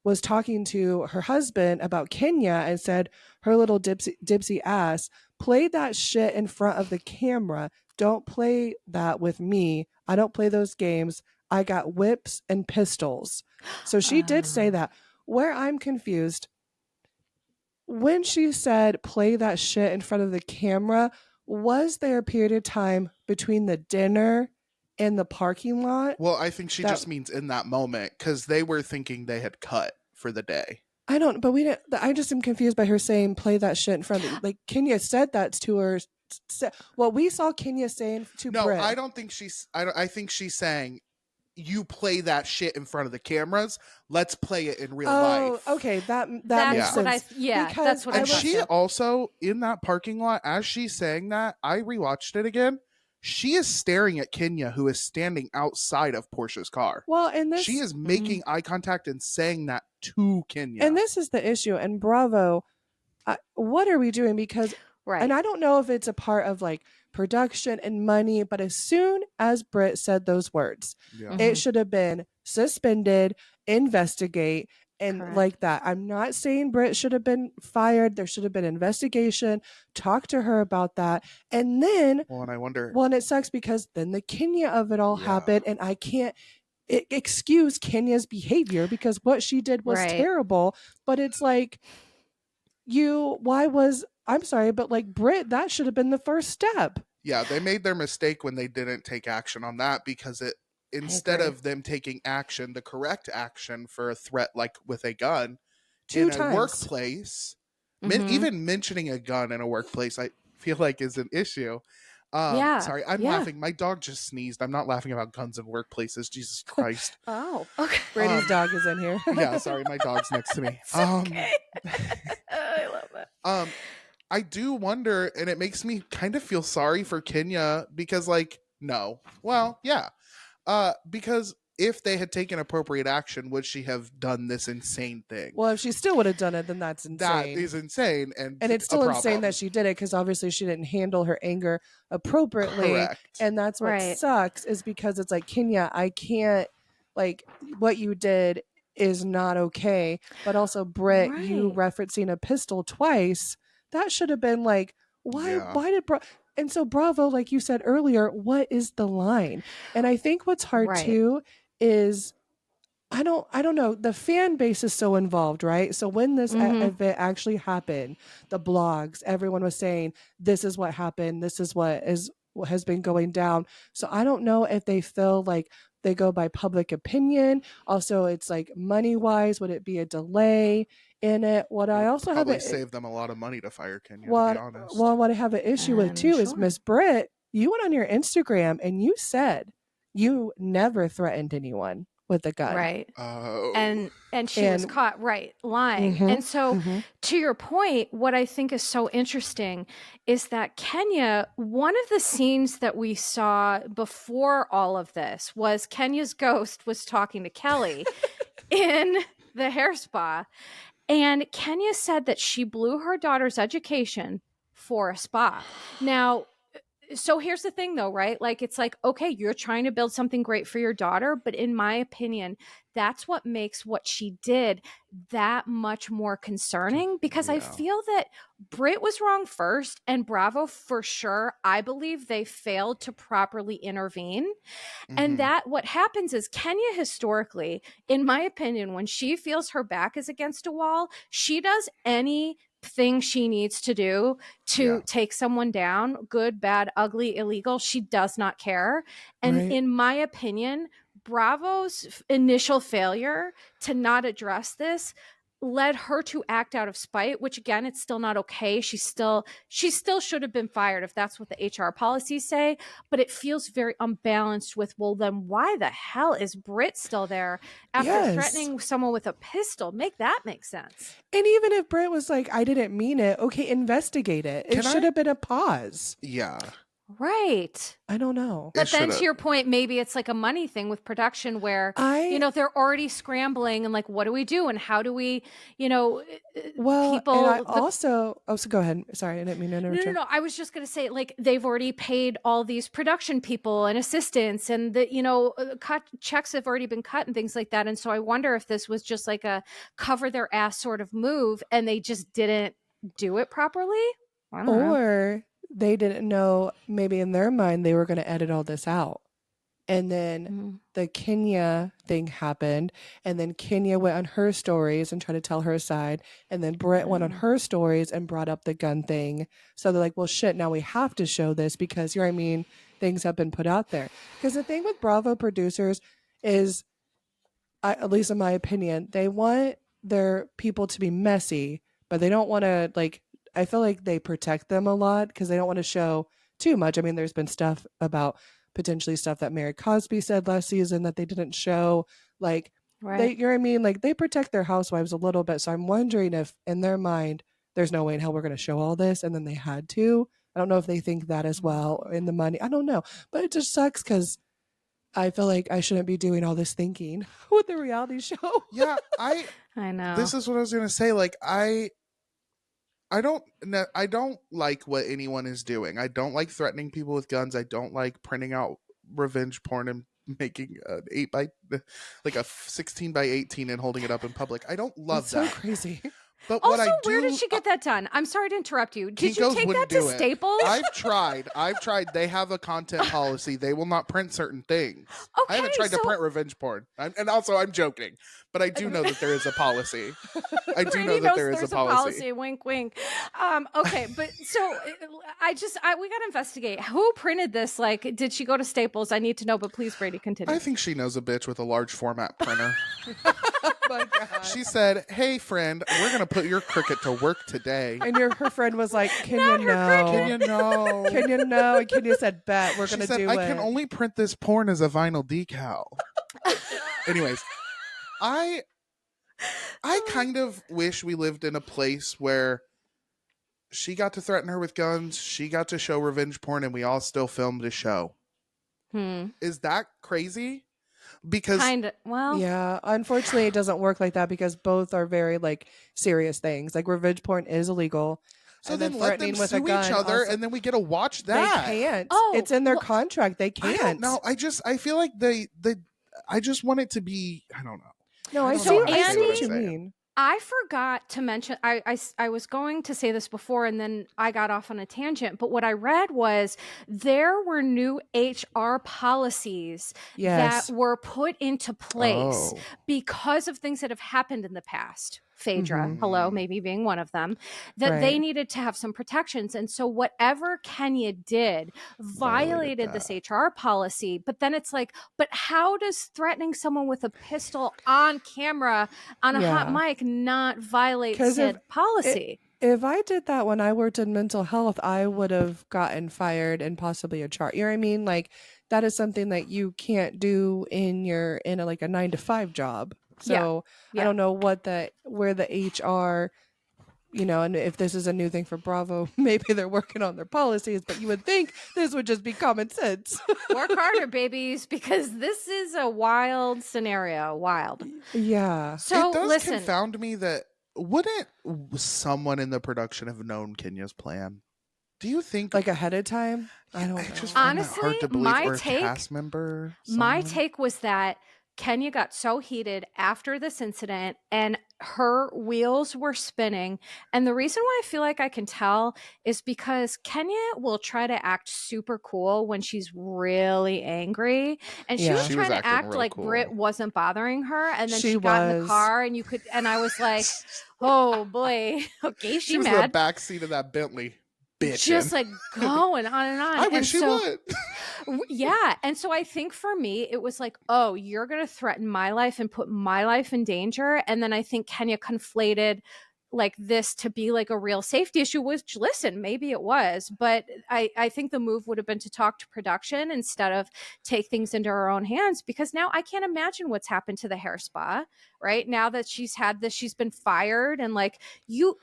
was talking to her husband about Kenya and said her little dipsy ass played that shit in front of the camera. Don't play that with me. I don't play those games. I got whips and pistols. So she did say that. Where I'm confused, when she said play that shit in front of the camera, was there a period of time between the dinner and the parking lot? Well, I think she just means in that moment because they were thinking they had cut for the day. I don't, but we didn't. I just am confused by her saying play that shit in front of like Kenya said that to her. Well, we saw Kenya saying to Britt. I don't think she's. I think she's saying, "You play that shit in front of the cameras. Let's play it in real life." Oh, okay, that That's makes what sense. that's what I And thought. she also in that parking lot, as she's saying that, I rewatched it again. She is staring at Kenya, who is standing outside of Portia's car. Well, and this She is making eye contact and saying that to Kenya. and this is the issue. And Bravo, what are we doing? Because Right. and I don't know if it's a part of like production and money, but as soon as Britt said those words, it should have been suspended, investigate, and Correct. like that. I'm not saying Britt should have been fired. There should have been investigation. Talk to her about that. And then, Well, and I wonder. well, and it sucks because then the Kenya of it all happened, and I can't excuse Kenya's behavior because what she did was terrible. But it's like, I'm sorry, but like Britt, that should have been the first step. Yeah, they made their mistake when they didn't take action on that because instead of them taking action, the correct action for a threat like with a gun Two in times. a workplace, even mentioning a gun in a workplace, I feel like is an issue. Sorry, I'm laughing. My dog just sneezed. I'm not laughing about guns in workplaces. Jesus Christ. Oh, okay. Brady's dog is in here. Yeah, sorry, my dog's next to me. It's okay. I love it. I do wonder, and it makes me kind of feel sorry for Kenya because, like, no. Well, yeah. Because if they had taken appropriate action, would she have done this insane thing? Well, if she still would have done it, then that's insane. That is insane. And it's still insane that she did it because obviously she didn't handle her anger appropriately. Correct. And that's what Right. sucks, is because it's like, Kenya, I can't, like, what you did is not okay. But also, Britt, you referencing a pistol twice, that should have been like, why did and so Bravo, like you said earlier, what is the line? And I think what's hard too is, I don't know. The fan base is so involved, right? So when this event actually happened, the blogs, everyone was saying, this is what happened. This is what has been going down. So I don't know if they feel like they go by public opinion. Also, it's like money wise, would it be a delay in it? What I also have save them a lot of money to fire Kenya, to be honest. Well, what I have an issue with too is Miss Britt. You went on your Instagram and you said you never threatened anyone with a gun. Right. Oh. And she was caught lying. And so to your point, what I think is so interesting is that Kenya, one of the scenes that we saw before all of this was Kenya's ghost was talking to Kelly in the hair spa. And Kenya said that she blew her daughter's education for a spa. Now, so here's the thing though, right? Like, it's like, okay, you're trying to build something great for your daughter, but in my opinion, that's what makes what she did that much more concerning, because I feel that Britt was wrong first and Bravo for sure. I believe they failed to properly intervene. And that what happens is Kenya historically, in my opinion, when she feels her back is against a wall, she does anything she needs to do to take someone down, good, bad, ugly, illegal. She does not care. And in my opinion, Bravo's initial failure to not address this led her to act out of spite, which again, it's still not okay. She still should have been fired if that's what the HR policies say, but it feels very unbalanced with, well, then why the hell is Britt still there after threatening someone with a pistol? Make that make sense. And even if Britt was like, I didn't mean it, okay, investigate it. It should have been a pause. Yeah. Right. I don't know. But then to your point, maybe it's like a money thing with production where, they're already scrambling and like, what do we do? And how do we, people. And so go ahead. Sorry, I didn't mean to interrupt you. No. I was just going to say, like, they've already paid all these production people and assistants and the, checks have already been cut and things like that. And so I wonder if this was just like a cover their ass sort of move and they just didn't do it properly. I don't know. They didn't know, maybe in their mind, they were going to edit all this out. And then the Kenya thing happened. And then Kenya went on her stories and tried to tell her side. And then Britt went on her stories and brought up the gun thing. So they're like, well, shit, now we have to show this because, things have been put out there. Because the thing with Bravo producers is, at least in my opinion, they want their people to be messy, but they don't want to, like, I feel like they protect them a lot because they don't want to show too much. I mean, there's been stuff about potentially stuff that Mary Cosby said last season that they didn't show. Like, like they protect their housewives a little bit. So I'm wondering if in their mind, there's no way in hell we're going to show all this. And then they had to. I don't know if they think that as well in the money. I don't know. But it just sucks because I feel like I shouldn't be doing all this thinking with the reality show. Yeah, I know. This is what I was going to say. Like, I don't like what anyone is doing. I don't like threatening people with guns. I don't like printing out revenge porn and making a 16 by 18 and holding it up in public. I don't love that. So crazy. But also, what I do, where did she get that done? I'm sorry to interrupt you. Did you Kinko's take that to Staples? I've tried. They have a content policy. They will not print certain things. Okay, I haven't tried to print revenge porn. And also, I'm joking. But I do know that there is a policy. I do know that there is a policy. Wink, wink. Okay, but so we got to investigate. Who printed this? Like, did she go to Staples? I need to know, but please, Brady, continue. I think she knows a bitch with a large format printer. Oh my God. She said, "Hey, friend, we're gonna put your cricket to work today." And her friend was like, "Can Not you her know? cricket. Can you know? Can you know?" And Kenya said, "Bet we're She gonna said, do "I it." can only print this porn as a vinyl decal." Anyways, I kind of wish we lived in a place where she got to threaten her with guns, she got to show revenge porn, and we all still filmed a show. Is that crazy? Because Kind of. Well, Yeah, unfortunately, it doesn't work like that because both are very like serious things. Like revenge porn is illegal, so and then let them threatening with a sue each gun other, also- and then we get to watch they that. can't. Oh, It's in their well, contract. They I can't. don't know. I feel like they I just want it to be. I don't know. No, I don't see. know how to I say see what what I'm you saying. mean. I forgot to mention, I was going to say this before and then I got off on a tangent, but what I read was there were new HR policies Yes. that were put into place Oh. because of things that have happened in the past. Phaedra, Mhm. hello, maybe being one of them, that they Right. needed to have some protections. And so whatever Kenya did violated this HR policy. But then it's like, but how does threatening someone with a pistol on camera on a hot Yeah. mic not violate 'Cause said policy? If I did that when I worked in mental health, I would have gotten fired and possibly a charge. You know what I mean? Like that is something that you can't do in a like a 9 to 5 job. So Yeah. I don't know where the HR, and if this is a new thing for Bravo, maybe they're working on their policies, but you would think this would just be common sense. Work harder, babies, because this is a wild scenario. Wild. Yeah. So It does listen, confound me that wouldn't someone in the production have known Kenya's plan? Do you think Like ahead of time? I don't I know. just find that hard Honestly, to believe, my or a take- cast member? my someone? take was that Kenya got so heated after this incident and her wheels were spinning. And the reason why I feel like I can tell is because Kenya will try to act super cool when she's really angry. And she Yeah. was She was trying to acting act real like cool. Brit wasn't bothering her. And then She she got in the was. car and I was like, oh boy, okay, She was in mad. the back seat of that Bentley, bitching. Just like going on and on. I and wish she so, would. Yeah. And so I think for me, it was like, oh, you're going to threaten my life and put my life in danger. And then I think Kenya conflated like this to be like a real safety issue, which listen, maybe it was, but I think the move would have been to talk to production instead of take things into her own hands, because now I can't imagine what's happened to the hair spa, right? Now that she's had this, she's been fired, and like you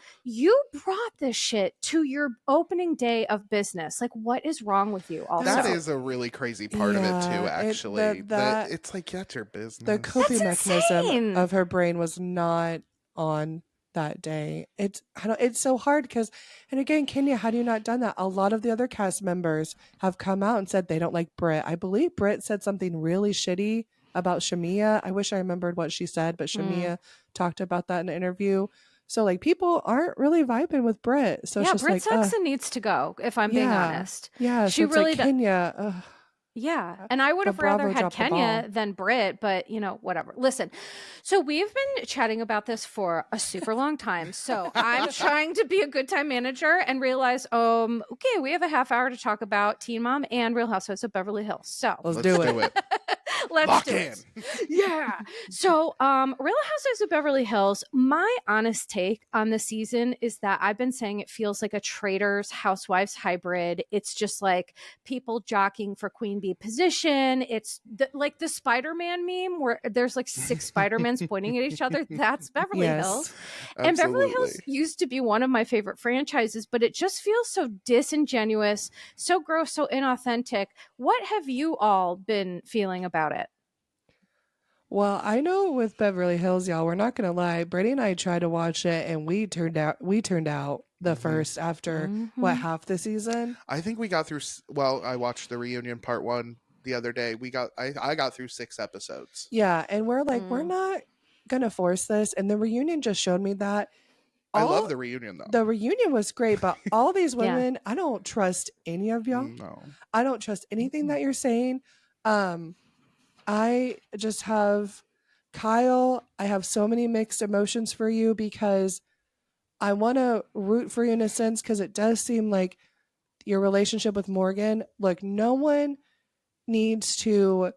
brought this shit to your opening day of business. Like, what is wrong with you? Also, That is a really crazy part of it too. Yeah, Actually, that- it's like that's your business. The coping That's mechanism insane. of her brain was not on that day. It's so hard because, and again, Kenya, had you not done that, a lot of the other cast members have come out and said they don't like Britt. I believe Britt said something really shitty about Shamia. I wish I remembered what she said, but Shamia talked about that in an interview. So like people aren't really vibing with Britt. So yeah, it's just Britt like, sucks and needs to go. If I'm being honest, yeah. she So it's really like does. Kenya. Yeah. And I would The have rather Bravo had dropped the Kenya ball. than Brit, but whatever. Listen, so we've been chatting about this for a super long time. So I'm trying to be a good time manager and realize, okay, we have a half hour to talk about Teen Mom and Real Housewives of Beverly Hills. So Let's Let's do do it. it. let's Lock do in. it. Yeah. So Real Housewives of Beverly Hills, my honest take on the season is that I've been saying it feels like a Traitors Housewives hybrid. It's just like people jockeying for Queen Bee position. It's like the Spider-Man meme where there's like 6 Spider-Mans pointing at each other. That's Beverly Hills. And Beverly Hills Absolutely. used to be one of my favorite franchises, but it just feels so disingenuous, so gross, so inauthentic. What have you all been feeling about it? Well, I know with Beverly Hills, y'all, we're not gonna lie. Brady and I tried to watch it, and we turned out the first after what, half the season. I think we got through. Well, I watched the reunion part 1 the other day. I got through 6 episodes. Yeah, and we're like, we're not gonna force this. And the reunion just showed me that. I love the reunion though. The reunion was great, but all these Yeah. women, I don't trust any of y'all. No. I don't trust anything that you're saying. I just have Kyle. I have so many mixed emotions for you because I want to root for you in a sense because it does seem like your relationship with Morgan. Look, no one needs to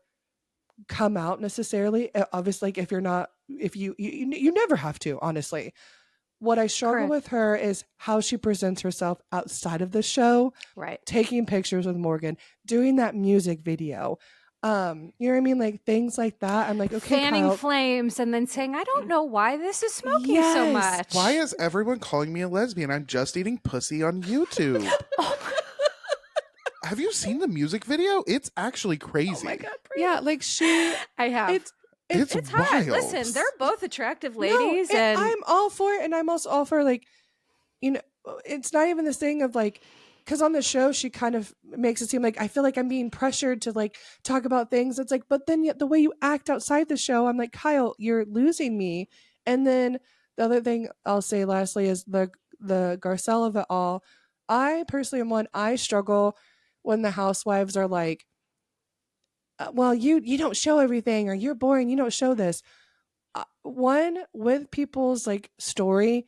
come out necessarily. Obviously, like if you're not if you never have to, honestly. What I struggle Correct. with her is how she presents herself outside of the show, Right. taking pictures with Morgan, doing that music video. You know what I mean? Like things like that. I'm like, okay, Fanning Kyle. flames and then saying, I don't know why this is smoking so Yes. much. Why is everyone calling me a lesbian? I'm just eating pussy on YouTube. Oh my, Have you seen the music video? It's actually crazy. oh my God. Yeah, like she. I have. It's hot. wild. Listen, they're both attractive No, ladies, and I'm all for it, and I'm also all for like, you know, it's not even this thing of like, because on the show she kind of makes it seem like I feel like I'm being pressured to like talk about things. It's like, but then yet the way you act outside the show, I'm like, Kyle, you're losing me. And then the other thing I'll say lastly is the Garcelle of it all. I personally am one. I struggle when the housewives are like, well, you don't show everything, or you're boring, you don't show this. One with people's like story.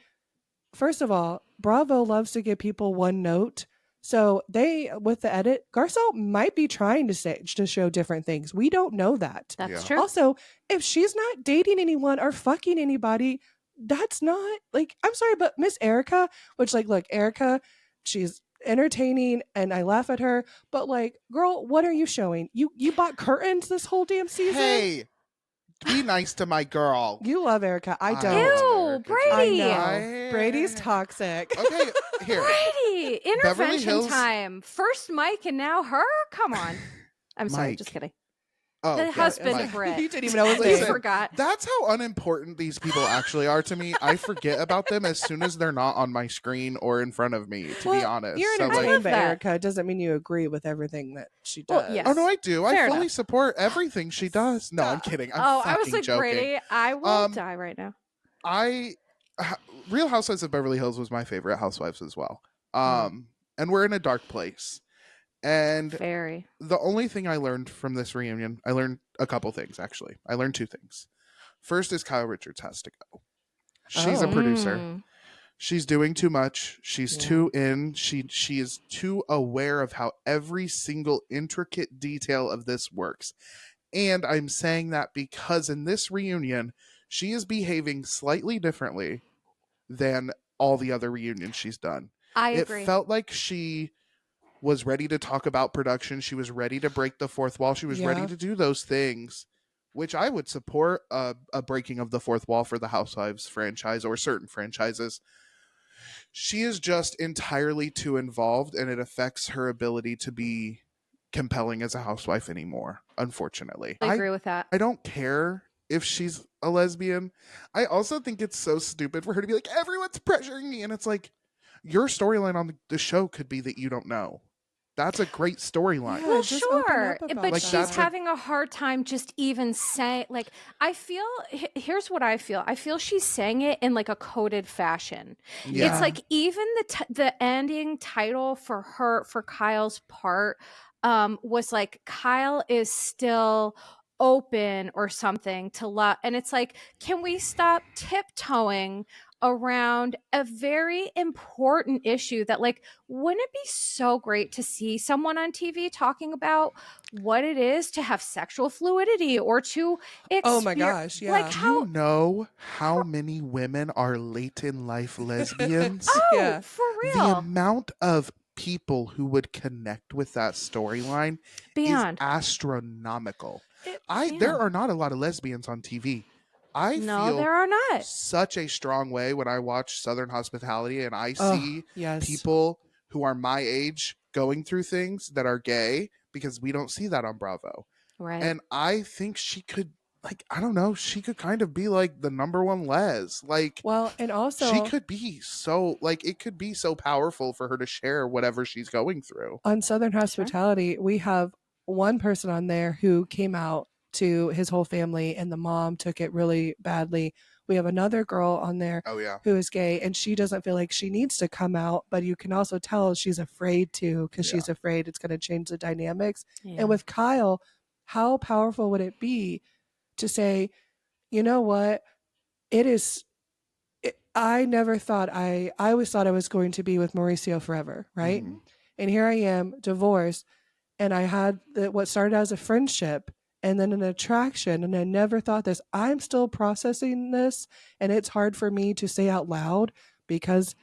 First of all, Bravo loves to give people one note. So they, with the edit, Garcelle might be trying to show different things. We don't know that. that's Yeah. true. Also, if she's not dating anyone or fucking anybody, that's not like, I'm sorry, but Miss Erica, which like, look, Erica, she's entertaining and I laugh at her, but like, girl, what are you showing? You bought curtains this whole damn season? Hey, be nice to my girl. You love Erica. I I don't. Ew, Erica, Brady. I know. Brady's toxic. Okay, here. Brady, Beverly intervention Hills- time. First Mike and now her? Come on. I'm sorry, Mike. just kidding. Oh, The yeah, husband Mike. of Brett. You didn't even know his You Listen, name. forgot. That's how unimportant these people actually are to me. I forget about them as soon as they're not on my screen or in front of me, to be honest. You're So, I entertained love by that. Erica. It doesn't mean you agree with everything that she Well, does. yes. oh, no, I do. Fair I fully enough. support everything she does. No, I'm kidding. I'm Oh, fucking I was like, joking. Brady, I will Um, die right now. Real Housewives of Beverly Hills was my favorite Housewives as well. And we're in a dark place. And Very. the only thing I learned from this reunion, I learned a couple things actually. I learned two things. First is Kyle Richards has to go. She's a Oh. producer. Mm. She's doing too much. She's Yeah. too in. She is too aware of how every single intricate detail of this works. And I'm saying that because in this reunion, she is behaving slightly differently than all the other reunions she's done. I It agree. felt like she was ready to talk about production. She was ready to break the fourth wall. She was ready Yeah. to do those things, which I would support a breaking of the fourth wall for the Housewives franchise or certain franchises. She is just entirely too involved, and it affects her ability to be compelling as a housewife anymore, unfortunately. I agree with that. I don't care if she's a lesbian. I also think it's so stupid for her to be like, everyone's pressuring me. And it's like, your storyline on the show could be that you don't know. That's a great storyline. Yeah, Well, just open sure, up about but Like, she's that's a- having a hard time just even saying. Like, I feel. Here's what I feel. I feel she's saying it in like a coded fashion. Yeah. It's like even the ending title for Kyle's part was like Kyle is still open or something to love, and it's like, can we stop tiptoeing around a very important issue that, like, wouldn't it be so great to see someone on TV talking about what it is to have sexual fluidity or to Oh my gosh, yeah. like Do how you know how many women are late in life lesbians? oh Yeah. for The real amount of people who would connect with that storyline beyond is astronomical. yeah. There are not a lot of lesbians on TV. I no feel there are not such a strong way when I watch Southern Hospitality and I Oh, see yes. people who are my age going through things that are gay, because we don't see that on Bravo. right And I think she could, like, I don't know, she could kind of be like the number one les. Like, Well, and also she could be so, like, it could be so powerful for her to share whatever she's going through. on Southern Hospitality, we have one person on there who came out to his whole family, and the mom took it really badly. We have another girl on there Oh, yeah. who is gay, and she doesn't feel like she needs to come out, but you can also tell she's afraid to, because she's afraid it's going to change the dynamics. yeah. And with Kyle, how powerful would it be to say, you know what, I never thought I always thought I was going to be with Mauricio forever, right? Mhm. And here I am, divorced, and I had what started as a friendship, and then an attraction. And I never thought this. I'm still processing this, and it's hard for me to say out loud because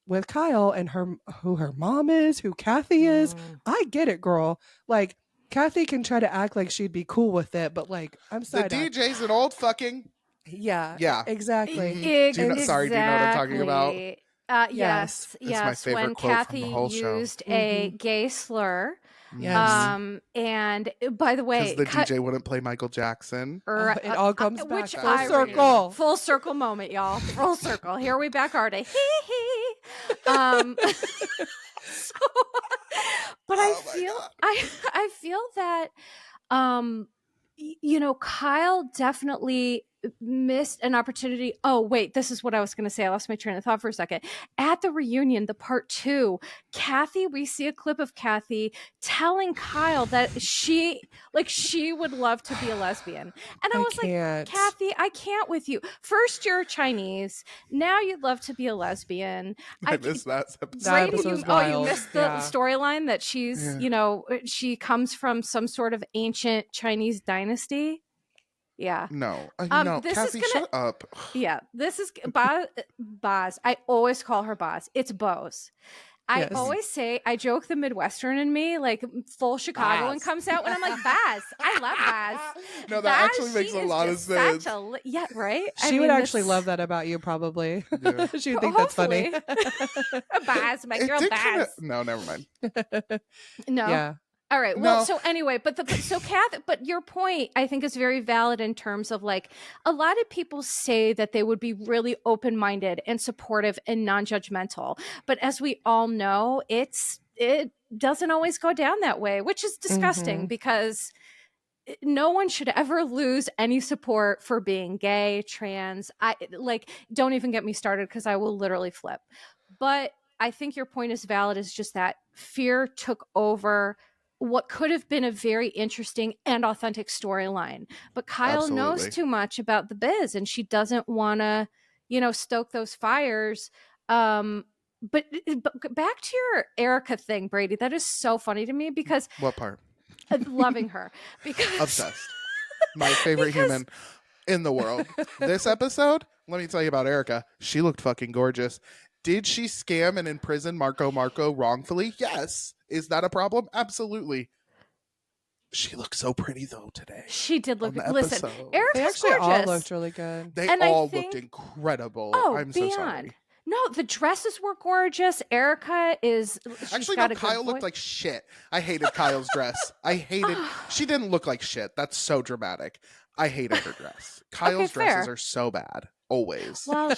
with Kyle and who her mom is, who Kathy is, I get it, girl. Like, Kathy can try to act like she'd be cool with it, but like, I'm The side eye. DJ's an old fucking. Yeah, Yeah. exactly. Do you know, sorry, do you know what I'm talking about? Exactly. Yes. It's my Yes. favorite When quote from the Kathy whole show. used a gay slur. Yes. And by the way, Because the DJ wouldn't play Michael Jackson. It all comes back which full irony. circle. Full circle moment, y'all. Full circle. Here we back are to hee hee. So, but Oh my God. I feel that Kyle definitely missed an opportunity. Oh, wait, this is what I was going to say. I lost my train of thought for a second. At the reunion, the part 2, Kathy, we see a clip of Kathy telling Kyle that she would love to be a lesbian. And I was can't. like, Kathy, I can't with you. First, you're Chinese. Now you'd love to be a lesbian. I missed that episode. That Brady, episode's you wild. missed the Yeah. storyline that she's, she comes from some sort of ancient Chinese dynasty. Yeah. No, This is Kathy, gonna- shut up. Yeah. This is Boz. I always call her Boz. It's Bose. I Yes. always say, I joke the Midwestern in me, like full Chicagoan Baz. comes out when I'm like, Baz. I love Baz. No, that Baz, actually makes she a is lot of just sense. such a yeah, right? She would actually love that about you, probably. Yeah. She would think that's funny. Baz, my It girl did Baz. kinda- no, never mind. No. Yeah. All right. Well, No. so anyway, but your point I think is very valid in terms of like a lot of people say that they would be really open-minded and supportive and non-judgmental, but as we all know, it doesn't always go down that way, which is disgusting because no one should ever lose any support for being gay, trans. Don't even get me started because I will literally flip. But I think your point is valid, is just that fear took over what could have been a very interesting and authentic storyline. But Kyle knows Absolutely. too much about the biz and she doesn't want to, stoke those fires. But back to your Erica thing, Brady, that is so funny to me because What part? loving her because Obsessed. My favorite human in the world. This episode, let me tell you about Erica. She looked fucking gorgeous. Did she scam and imprison Marco wrongfully? Yes. Is that a problem? Absolutely. She looked so pretty though today. she did look. On the Listen, episode. They Erica's actually gorgeous. all looked really good. They And I all think- looked incredible. Oh, I'm beyond. so sorry. No, the dresses were gorgeous. Erica is Actually, got no, a good Kyle looked voice. like shit. I hated Kyle's dress. She didn't look like shit. That's so dramatic. I hated her dress. Kyle's dresses fair. are so bad. Always. Well,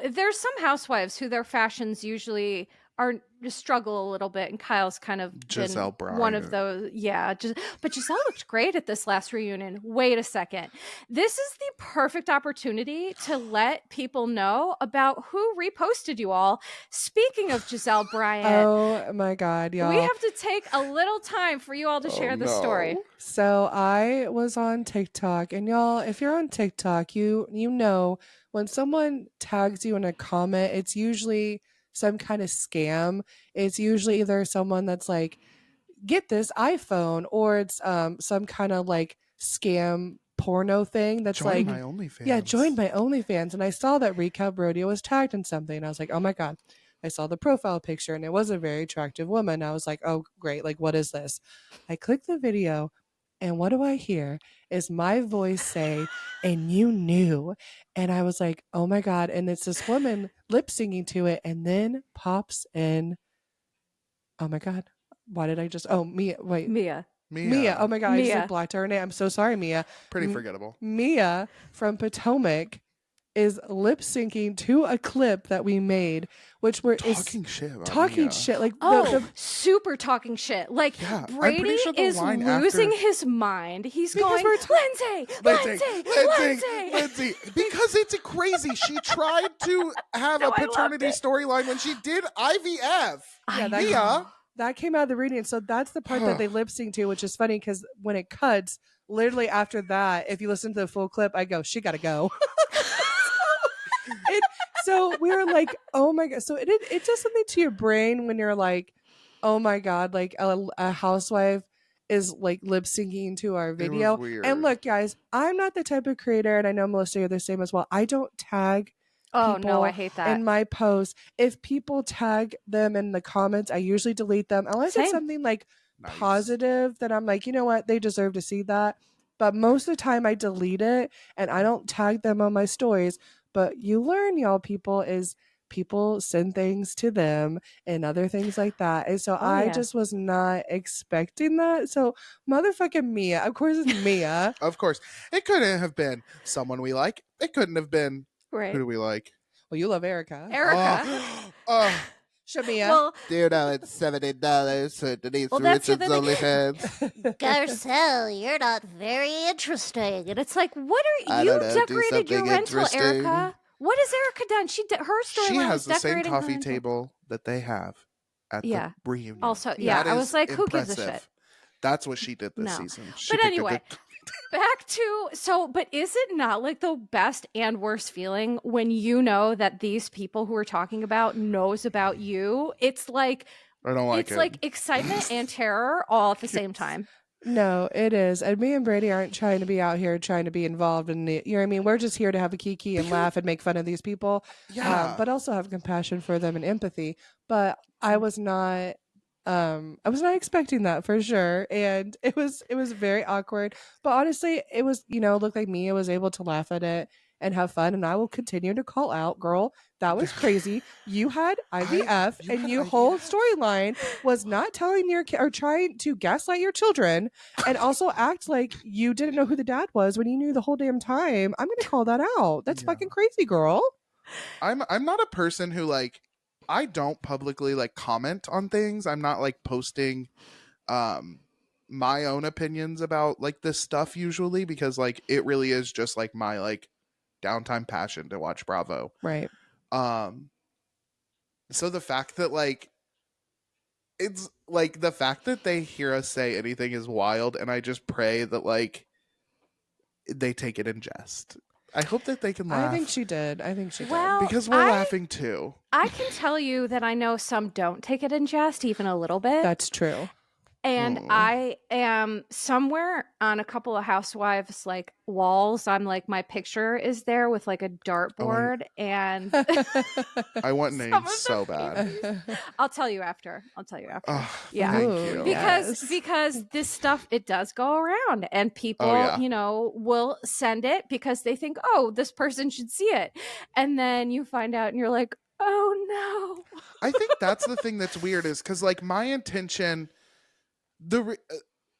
there's some housewives who their fashions usually are struggle a little bit, and Kyle's kind of Giselle been one of Bryant. those. Yeah, but Giselle looked great at this last reunion. Wait a second, this is the perfect opportunity to let people know about who reposted you all. Speaking of Giselle Bryant, Oh my God, y'all. we have to take a little time for you all to share this story. So I was on TikTok, and y'all, if you're on TikTok, you know when someone tags you in a comment, it's usually some kind of scam. It's usually either someone that's like, get this iPhone, or it's some kind of like scam porno thing that's Join like, my OnlyFans. yeah, join my OnlyFans. And I saw that Recap Rodeo was tagged in something. I was like, oh my God. I saw the profile picture and it was a very attractive woman. I was like, oh, great. Like, what is this? I clicked the video, and what do I hear is my voice say, and you knew. And I was like, oh my God. And it's this woman lip singing to it, and then pops in. Oh my God. Why did I just, Mia. Wait. Mia. Mia. Oh my God. I just Mia. like blacked her name. I'm so sorry, Mia. Pretty forgettable. Mia from Potomac is lip syncing to a clip that we made, which we're Talking shit about talking Mia. shit. Like Oh, super talking shit. Like, Yeah, I'm Brady pretty sure the is line losing after- his mind. He's Because going, we're Lindsay. Because it's crazy. She tried to have No, a I loved paternity it. storyline when she did IVF. Yeah, Mia. that came out of the reading. So that's the part that they lip sync to, which is funny because when it cuts, literally after that, if you listen to the full clip, I go, she got to go. So we were like, oh my God. So it does something to your brain when you're like, oh my God, like a housewife is like lip syncing to our It was video. weird. And look, guys, I'm not the type of creator, and I know Melissa, you're the same as well. I don't tag Oh people no, I hate that. in my posts. If people tag them in the comments, I usually delete them unless it's Same. something like Nice. positive that I'm like, you know what, they deserve to see that. But most of the time I delete it and I don't tag them on my stories. But you learn, y'all, people, is people send things to them and other things like that. And so Oh, I yeah. just was not expecting that. So motherfucking Mia, of course it's Mia. Of course. It couldn't have been someone we like. It couldn't have been Right. who do we like? Well, you love Erica. Erica. Oh, Shamia. Well, do you know it's $70 for Denise Well, that's the Richards' other OnlyFans? Garcelle, you're not very interesting. And it's like, what are I you don't know, do decorated your something rental, interesting. Erica? What has Erica done? Her storyline She has is the same decorating her coffee rental. table that they have at Yeah. the reunion. Also, yeah, That I is was like, who gives a impressive. shit? That's what she did this No. season. She But picked a anyway, good- back to but is it not like the best and worst feeling when you know that these people who we're talking about knows about you? It's like I don't like it's it. like excitement and terror all at the same time. No, it is. And me and Brady aren't trying to be out here trying to be involved in the, you know what I mean? We're just here to have a kiki and laugh and make fun of these people. Yeah. But also have compassion for them and empathy. But I was not expecting that for sure. And it was very awkward. But honestly, it was, looked like Mia was able to laugh at it and have fun. And I will continue to call out, girl, that was crazy. You had IVF you and had your whole IVF. storyline was not telling your or trying to gaslight your children and also act like you didn't know who the dad was when you knew the whole damn time. I'm gonna call that out. That's Yeah. fucking crazy, girl. I'm not a person who like I don't publicly like comment on things. I'm not like posting my own opinions about like this stuff usually because like it really is just like my like downtime passion to watch Bravo. Right. So the fact that like it's like the fact that they hear us say anything is wild and I just pray that like they take it in jest. I hope that they can laugh. I think she did. Well, because we're laughing too. I can tell you that I know some don't take it in jest even a little bit. That's true. And I am somewhere on a couple of housewives like walls. I'm like, my picture is there with like a dartboard, and I want Some of names them so bad. I'll tell you after. Oh, Yeah. thank Ooh, you. Because this stuff, it does go around, and people, yeah. will send it because they think, oh, this person should see it, and then you find out, and you're like, oh no. I think that's the thing that's weird is because like my intention.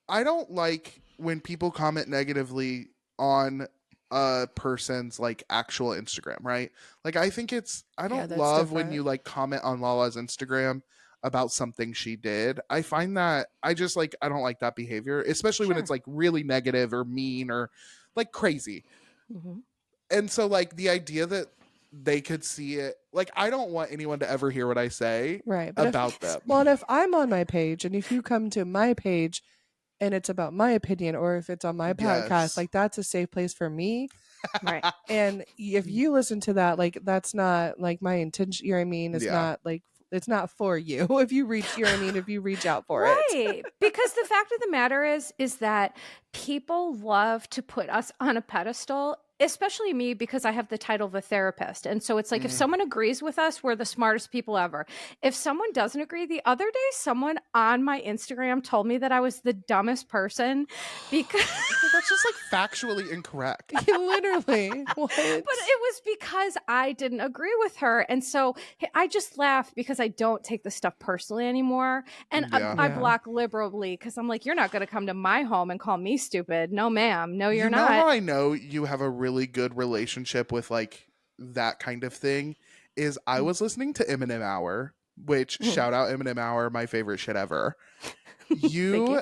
I don't like when people comment negatively on a person's like actual Instagram, right? Like I think I don't that's love when different. you like comment on Lala's Instagram about something she did. I find that I just like I don't like that behavior, especially when it's like really negative or mean or like crazy. Mm-hmm. And so like the idea that they could see it, like I don't want anyone to ever hear what I say about them. Well, and if I'm on my page and if you come to my page and it's about my opinion or if it's on my podcast, like that's a safe place for me. Right. And if you listen to that, like that's not like my intention, you know what I mean? It's not like it's not for you. If you reach, you know what I mean? If you reach out for it. Right. Because the fact of the matter is that people love to put us on a pedestal, especially me, because I have the title of a therapist. And so it's like, if someone agrees with us, we're the smartest people ever. If someone doesn't agree, the other day, someone on my Instagram told me that I was the dumbest person because that's just like factually incorrect. Literally. What? But it was because I didn't agree with her. And so I just laugh because I don't take the stuff personally anymore. And I block liberally because I'm like, you're not going to come to my home and call me stupid. No, ma'am. No, you're not. You know how I know you have a really good relationship with like that kind of thing is I was listening to Eminem Hour, which shout out Eminem Hour, my favorite shit ever. You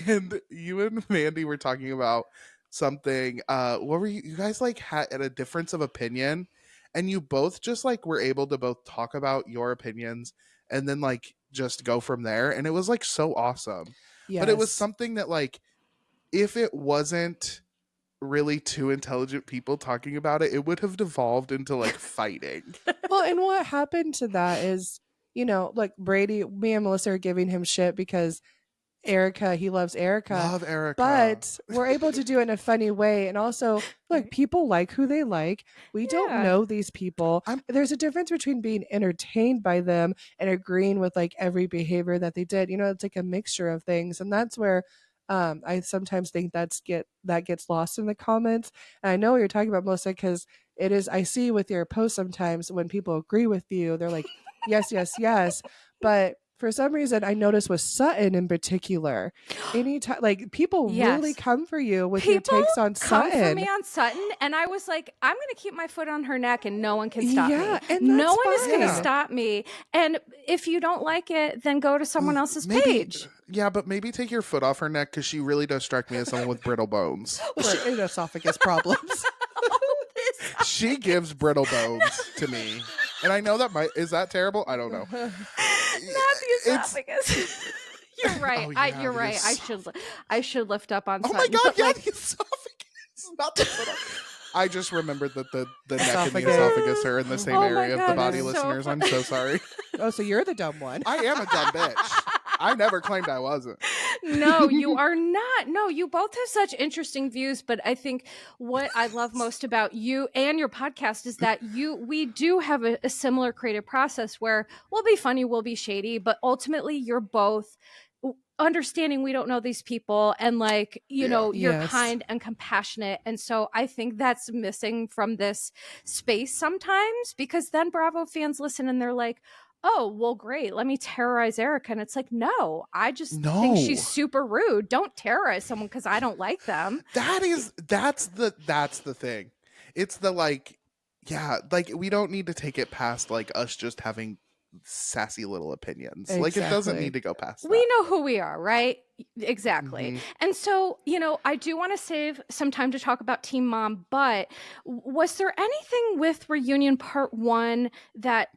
and Mandy were talking about something. What were you guys like had a difference of opinion, and you both just like were able to both talk about your opinions and then like just go from there, and it was like so awesome. Yes. But it was something that like if it wasn't really two intelligent people talking about it, it would have devolved into like fighting. Well, and what happened to that is, like Brady, me and Melissa are giving him shit because Erica. He loves Erica. Love Erica. But we're able to do it in a funny way. And also, look, people like who they like. We don't know these people. There's a difference between being entertained by them and agreeing with like every behavior that they did. You know, it's like a mixture of things. And that's where I sometimes think that gets lost in the comments. And I know what you're talking about, Melissa, because it is, I see with your posts sometimes when people agree with you, they're like, yes, yes, yes. But for some reason, I noticed with Sutton in particular, anytime like people really come for you with your takes on Sutton. Come for me on Sutton, and I was like, I'm going to keep my foot on her neck, and no one can stop me. And no one is going to stop me. And if you don't like it, then go to someone else's page. Yeah, but maybe take your foot off her neck because she really does strike me as someone with brittle bones. Or esophagus problems. She gives brittle bones to me. And I know that is that terrible? I don't know. Not the esophagus. You're right. Oh, yeah, you're right. I should lift up on. Oh my god! Yeah, the esophagus, not the foot. I just remembered that the neck and the esophagus are in the same area of the body, listeners. I'm so sorry. Oh, so you're the dumb one. I am a dumb bitch. I never claimed I wasn't. No, you are not. No, you both have such interesting views, but I think what I love most about you and your podcast is that we do have a similar creative process where we'll be funny, we'll be shady, but ultimately you're both understanding we don't know these people, and like, you know, you're kind and compassionate. And so I think that's missing from this space sometimes, because then Bravo fans listen and they're like, oh, well, great, let me terrorize Erica. And it's like, no, I just think she's super rude. Don't terrorize someone because I don't like them. That's the thing. It's the like, yeah, like we don't need to take it past like us just having sassy little opinions. Exactly. Like it doesn't need to go past that. We know who we are, right? Exactly. Mm-hmm. And so, you know, I do want to save some time to talk about Teen Mom, but was there anything with Reunion Part 1 that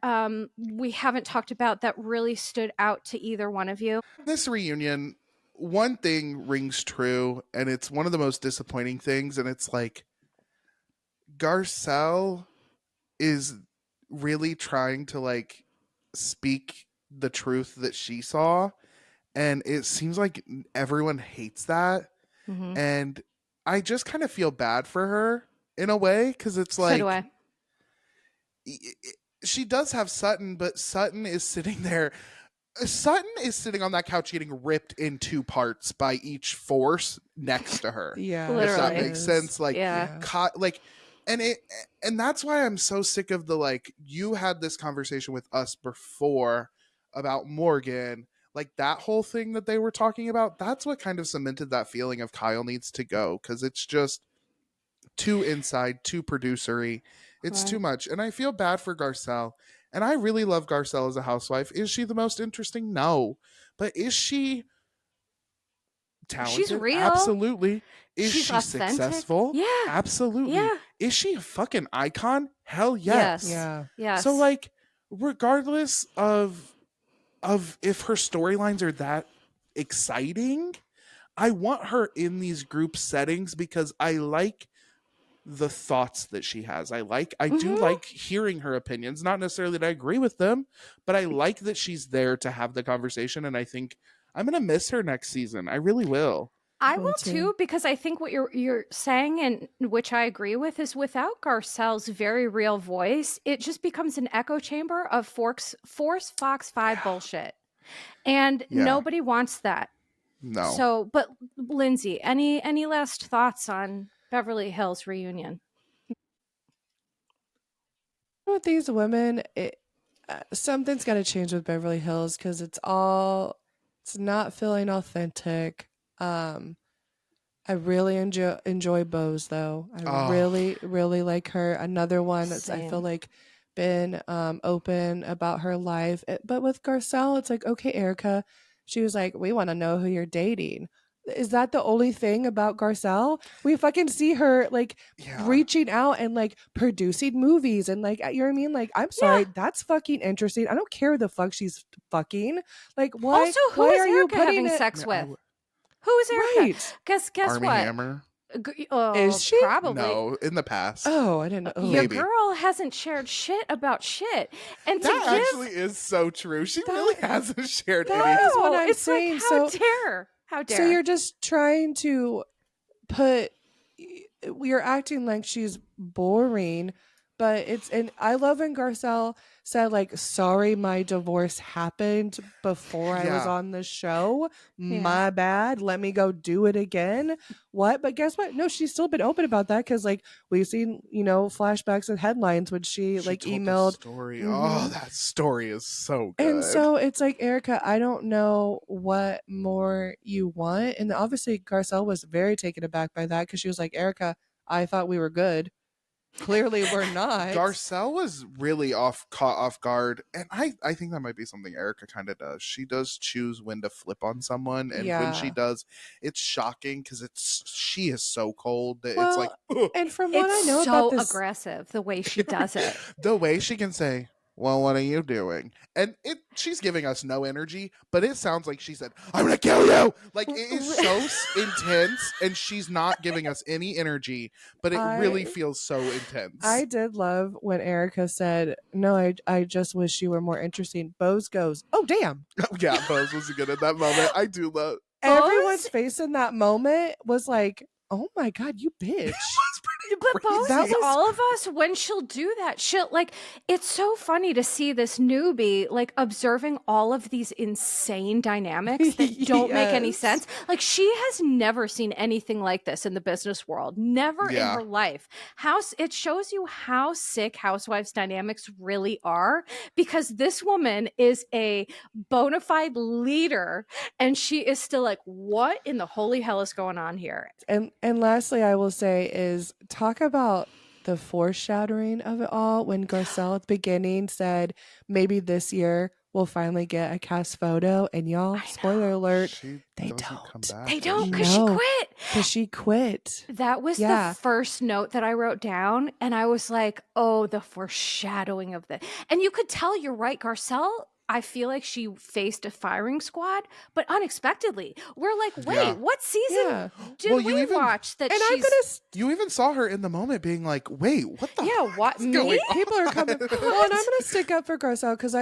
we haven't talked about that really stood out to either one of you? This reunion, one thing rings true, and it's one of the most disappointing things, and it's like Garcelle is really trying to like speak the truth that she saw, and it seems like everyone hates that. Mm-hmm. And I just kind of feel bad for her in a way, because it's like, so do I. She does have Sutton, but Sutton is sitting there. Sutton is sitting on that couch getting ripped in two parts by each force next to her. Yeah, literally. If that makes sense. Like, like. And that's why I'm so sick of the, like, you had this conversation with us before about Morgan, like that whole thing that they were talking about. That's what kind of cemented that feeling of Kyle needs to go, because it's just too inside, too producery. It's too much. And I feel bad for Garcelle. And I really love Garcelle as a housewife. Is she the most interesting? No. But is she talented? She's real. Absolutely. Is she's she authentic. Successful? Yeah. Absolutely. Yeah. Is she a fucking icon? Hell yes. Yeah. Yes. So like, regardless of if her storylines are that exciting, I want her in these group settings because I like the thoughts that she has. I do like hearing her opinions. Not necessarily that I agree with them, but I like that she's there to have the conversation, and I think I'm going to miss her next season. I really will. I will too, because I think what you're saying, and which I agree with, is without Garcelle's very real voice, it just becomes an echo chamber of Fox 5 bullshit. And nobody wants that. No. So, but Lyndsay, any last thoughts on Beverly Hills Reunion? With these women, something's got to change with Beverly Hills, because it's not feeling authentic. I really enjoy Bose, though. I really like her. Another one that's I feel like been open about her life. But with Garcelle, it's like, okay, Erica, she was like, we want to know who you're dating. Is that the only thing about Garcelle? We fucking see her like reaching out and like producing movies and like, you know what I mean? Like, I'm sorry, that's fucking interesting. I don't care who the fuck she's fucking. Like, why? Also, who is Erica having sex with? Who is Erica? Right. Guess Armie what? Hammer. Is she? Probably. No, in the past. Oh, I didn't know. Your Maybe. girl hasn't shared shit about shit. And to That give actually is so true. She really hasn't shared that anything. is what I'm it's saying. like, how So- dare? How dare? So you're just trying to put, you're acting like she's boring, but it's, and I love when Garcelle said like, sorry, my divorce happened before I was Yeah. on the show. Yeah. My bad. Let me go do it again. What? But guess what? No, she's still been open about that because like we've seen, flashbacks and headlines when she like told emailed. the story. Mhm. Oh, that story is so good. And so it's like, Erica, I don't know what more you want. And obviously, Garcelle was very taken aback by that because she was like, Erica, I thought we were good. Clearly, we're not. Garcelle was really caught off guard, and I think that might be something Erica kind of does. She does choose when to flip on someone, and when she Yeah. does, it's shocking because she is so cold that it's Well, like, and from what I It's know so about this, aggressive the way she does it. the way she can say, well, what are you doing? And she's giving us no energy, but it sounds like she said, I'm gonna kill you. Like, it is so intense, and she's not giving us any energy, but it really feels so intense. I did love when Erica said, no, I just wish you were more interesting. Bose goes, oh, damn. Yeah, Bose was good at that moment. I do love. Everyone's face in that moment was like, oh my God, you bitch. But Bose That is was all of us when she'll do that. She'll like, it's so funny to see this newbie like observing all of these insane dynamics that don't make any Yes. sense. Like, she has never seen anything like this in the business world, never in Yeah. her life. It shows you how sick housewives dynamics really are, because this woman is a bona fide leader and she is still like, what in the holy hell is going on here? And lastly, I will say is talk about the foreshadowing of it all when Garcelle at the beginning said maybe this year we'll finally get a cast photo, and y'all, spoiler alert, She they doesn't come don't. back. They does don't, she? because she No. quit. Because she quit. That was the first note that I wrote down, and I was like, oh, the foreshadowing of this. And you could tell, you're right, Garcelle, I feel like she faced a firing squad, but unexpectedly. We're like, wait, Yeah. what season did Well, we watch that And she's... I'm gonna You even saw her in the moment being like, wait, what the Yeah, heck what, is me? going on? people are coming. Well, and I'm gonna stick up for Garcelle because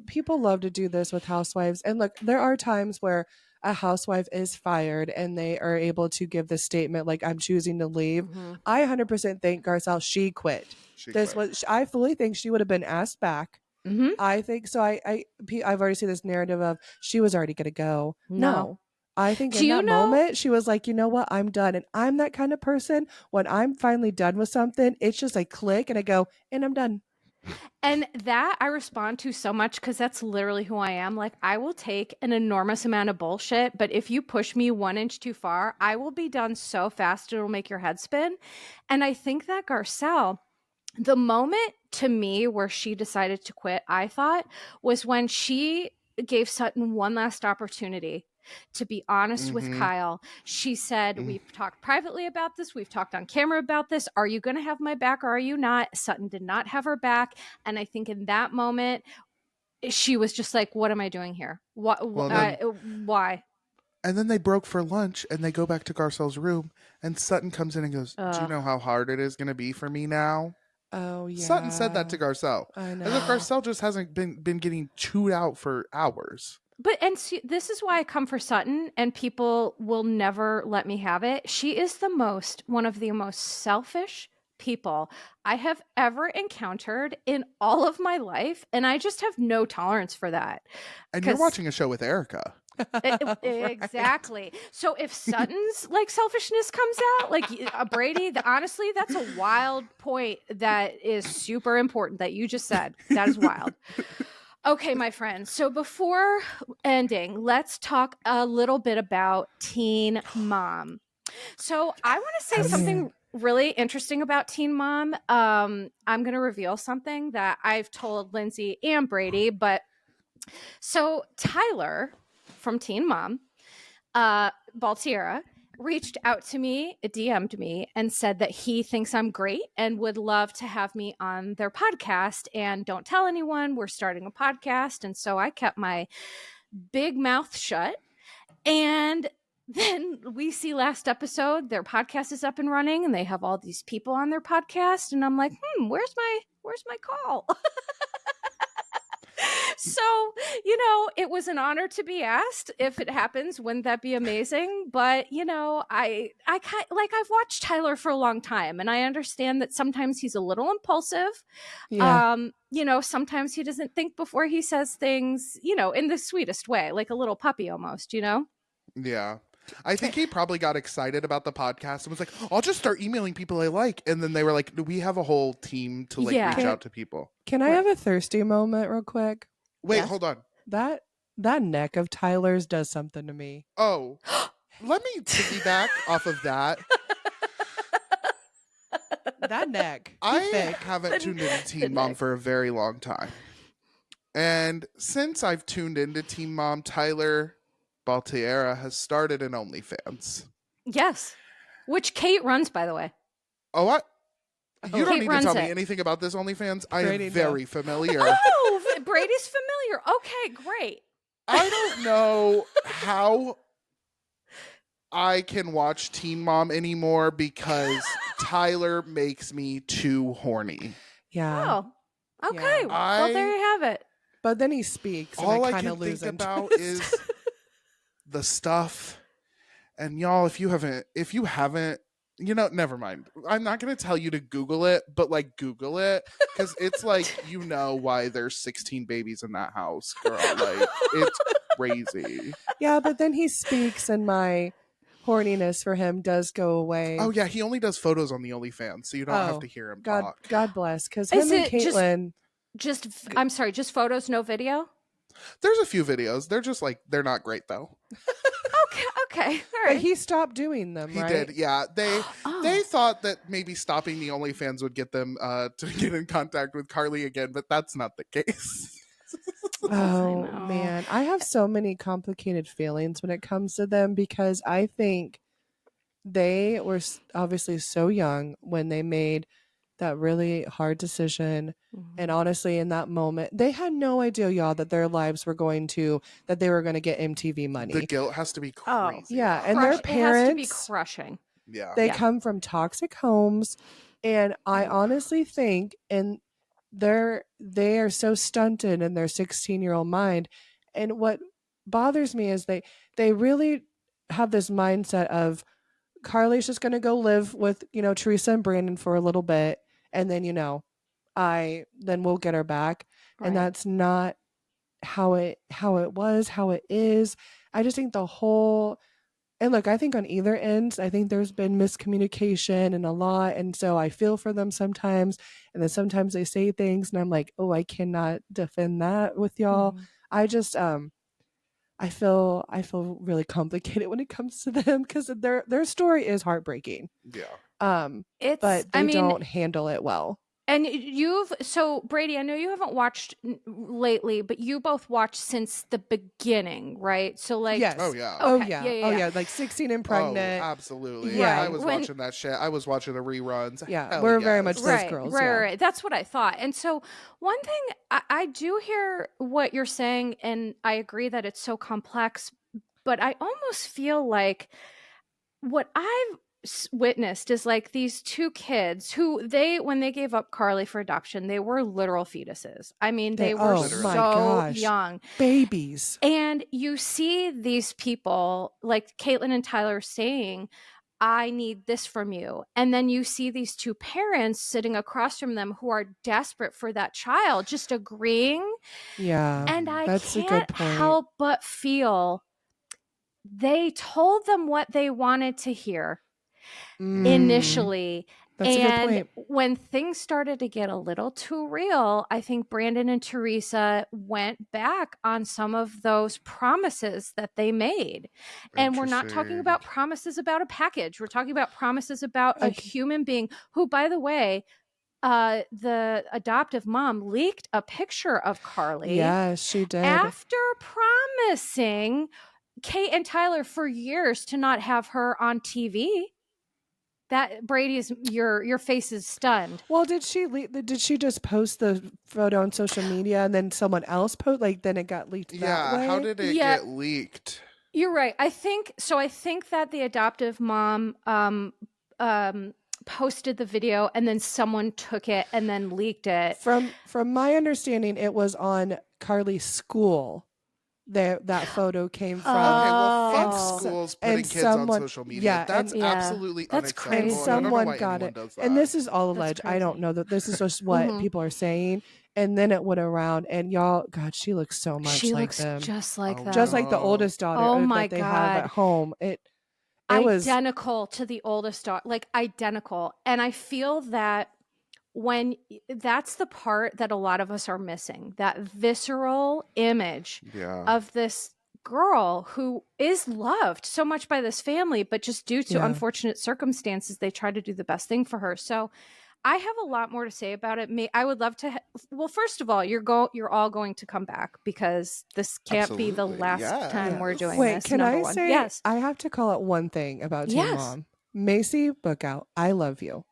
people love to do this with housewives. And look, there are times where a housewife is fired and they are able to give the statement like, I'm choosing to leave. Mhm. I 100% think Garcelle, she quit. I fully think she would have been asked back. Mhm. I think so. I've already seen this narrative of she was already gonna go. No. I think Do in you that know- moment she was like, you know what, I'm done. And I'm that kind of person. When I'm finally done with something, it's just a click and I go, and I'm done. And that I respond to so much because that's literally who I am. Like, I will take an enormous amount of bullshit, but if you push me 1 inch too far, I will be done so fast it'll make your head spin. And I think that Garcelle, the moment to me where she decided to quit, I thought, was when she gave Sutton one last opportunity to be honest with Mhm. Kyle. She said, Mm. we've talked privately about this. We've talked on camera about this. Are you going to have my back or are you not? Sutton did not have her back. And I think in that moment, she was just like, what am I doing here? Why? And then they broke for lunch and they go back to Garcelle's room and Sutton comes in and goes, do you know how hard it is going to be for me now? Oh yeah. Sutton said that to Garcelle. I know. As if Garcelle just hasn't been getting chewed out for hours. But, and see, this is why I come for Sutton, and people will never let me have it. She is one of the most selfish people I have ever encountered in all of my life. And I just have no tolerance for that. And you're watching a show with Erica. Exactly. So if Sutton's like selfishness comes out, like Brady, honestly, that's a wild point that is super important that you just said. That is wild. Okay, my friends. So before ending, let's talk a little bit about Teen Mom. So I want to say something really interesting about Teen Mom. I'm going to reveal something that I've told Lyndsay and Brady, but so Tyler from Teen Mom, Baltiera, reached out to me, DM'd me, and said that he thinks I'm great and would love to have me on their podcast. And don't tell anyone, we're starting a podcast. And so I kept my big mouth shut. And then we see last episode, their podcast is up and running and they have all these people on their podcast. And I'm like, where's my call? So, it was an honor to be asked. If it happens, wouldn't that be amazing? But, I've watched Tyler for a long time and I understand that sometimes he's a little impulsive. Yeah. Sometimes he doesn't think before he says things, in the sweetest way, like a little puppy almost, Yeah. I think he probably got excited about the podcast and was like, I'll just start emailing people I like. And then they were like, we have a whole team to reach out to people. Can I have a thirsty moment real quick? Wait, Yes. hold on. That neck of Tyler's does something to me. Oh, let me piggyback off of that. That neck. I thick. haven't tuned into Teen Mom for a very long time. And since I've tuned into Teen Mom, Tyler Baltiera has started an OnlyFans. Yes. Which Kate runs, by the way. Oh, what? You don't Kate need to runs tell it. me anything about this OnlyFans. I Brady, am no. very familiar. Oh, Brady's familiar. Okay, great. I don't know how I can watch Teen Mom anymore because Tyler makes me too horny. Yeah. Oh, okay. Yeah. Well, there you have it. But then he speaks and All I I kind can of lose think interest. about is the stuff. And y'all, if you haven't, never mind. I'm not going to tell you to Google it, but like Google it because it's like, why there's 16 babies in that house, girl. Like, it's crazy. Yeah, but then he speaks and my horniness for him does go away. Oh, yeah. He only does photos on the OnlyFans, so you don't have to hear him talk. God bless. Because Is him and it just- Caitlin. I'm sorry, just photos, no video? There's a few videos. They're just like, they're not great, though. Okay. All But right. he stopped doing them, He right? did, yeah. They Oh. thought that maybe stopping the OnlyFans would get them to get in contact with Carly again, but that's not the case. Oh, know. man. I have so many complicated feelings when it comes to them because I think they were obviously so young when they made that really hard decision. And honestly, in that moment, they had no idea, y'all, that their lives were that they were going to get MTV money. The guilt has to be Oh, crazy. Yeah, and their it has to be parents, crushing. Yeah. they Yeah. come from toxic homes. And I honestly think, and they are so stunted in their 16-year-old mind. And what bothers me is they really have this mindset of Carly's just going to go live with, Teresa and Brandon for a little bit. And then, then we'll get her back. Right. And that's not how it is. I just think and look, I think on either ends, I think there's been miscommunication and a lot. And so I feel for them sometimes. And then sometimes they say things and I'm like, oh, I cannot defend that with y'all. I just, I feel really complicated when it comes to them because their story is heartbreaking. Yeah. But they don't handle it well. And Brady, I know you haven't watched lately, but you both watched since the beginning, right? So like, yes. Oh, yeah. Oh Okay, yeah. yeah. Oh yeah. Like 16 and pregnant. Oh, absolutely. Yeah. I was watching that shit. I was watching the reruns. Yeah, Hell we're very much yes. those girls. Yeah. Right. That's what I thought. And so one thing I do hear what you're saying, and I agree that it's so complex, but I almost feel like what I've witnessed is like these two kids who when they gave up Carly for adoption, they were literal fetuses. I mean, they were oh so my gosh. young. Babies. And you see these people like Caitlin and Tyler saying, I need this from you. And then you see these two parents sitting across from them who are desperate for that child, just agreeing. Yeah. And I that's a can't good point. help but feel they told them what they wanted to hear initially. That's a good point. When things started to get a little too real, I think Brandon and Teresa went back on some of those promises that they made. And we're not talking about promises about a package. We're talking about promises about a human being who, by the way, the adoptive mom leaked a picture of Carly. Yes, she did. After promising Kate and Tyler for years to not have her on TV. That Brady's your face is stunned. Well, did she just post the photo on social media and then someone else then it got leaked that way? How did it get leaked? You're right. I think that the adoptive mom posted the video and then someone took it and then leaked it. From my understanding, it was on Carly's school. That photo came from. Okay, well, fuck Oh. schools putting kids on social media. Yeah, That's Yeah. absolutely That's unacceptable. crazy. And I don't know someone why got anyone it. does that. And this is all That's alleged. I don't crazy. know that this is just what Mhm. people are saying. And then it went around, and y'all, God, she looks so much She like looks them. just like Oh, them. Just like the no. oldest daughter Oh my that they have God. at home. It was Identical to the oldest daughter, like identical. And I feel that that's the part that a lot of us are missing, that visceral image Yeah. of this girl who is loved so much by this family, but just due to Yeah. unfortunate circumstances, they try to do the best thing for her. So I have a lot more to say about it. I would love to. Well, first of all, you're all going to come back because this can't be the Absolutely, last time we're yes. doing Wait, this. can Number I one, say yes, I have to call out one thing about Teen Yes. Mom. Macy Bookout, I love you.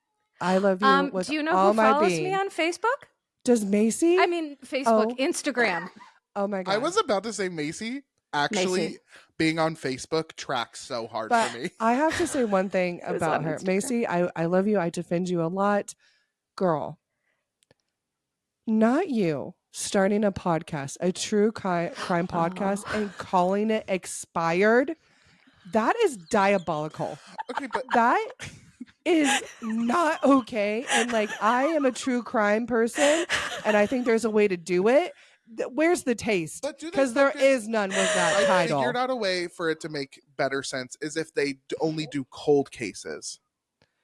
I love you with do you know all who my follows being. me on Facebook? Does Macy? I mean, Facebook, Oh. Instagram. Oh my God. I was about to say Macy. Actually, Macy. being on Facebook tracks so hard But for me. I have to say one thing was about on her. Instagram. Macy, I love you. I defend you a lot. Girl, not you starting a podcast, a true crime podcast, and calling it expired. That is diabolical. Okay, but That is not okay. And like, I am a true crime person, and I think there's a way to do it. Where's the taste? But do they Because there focus- is none with that I title. figured out a way for it to make better sense is if they only do cold cases.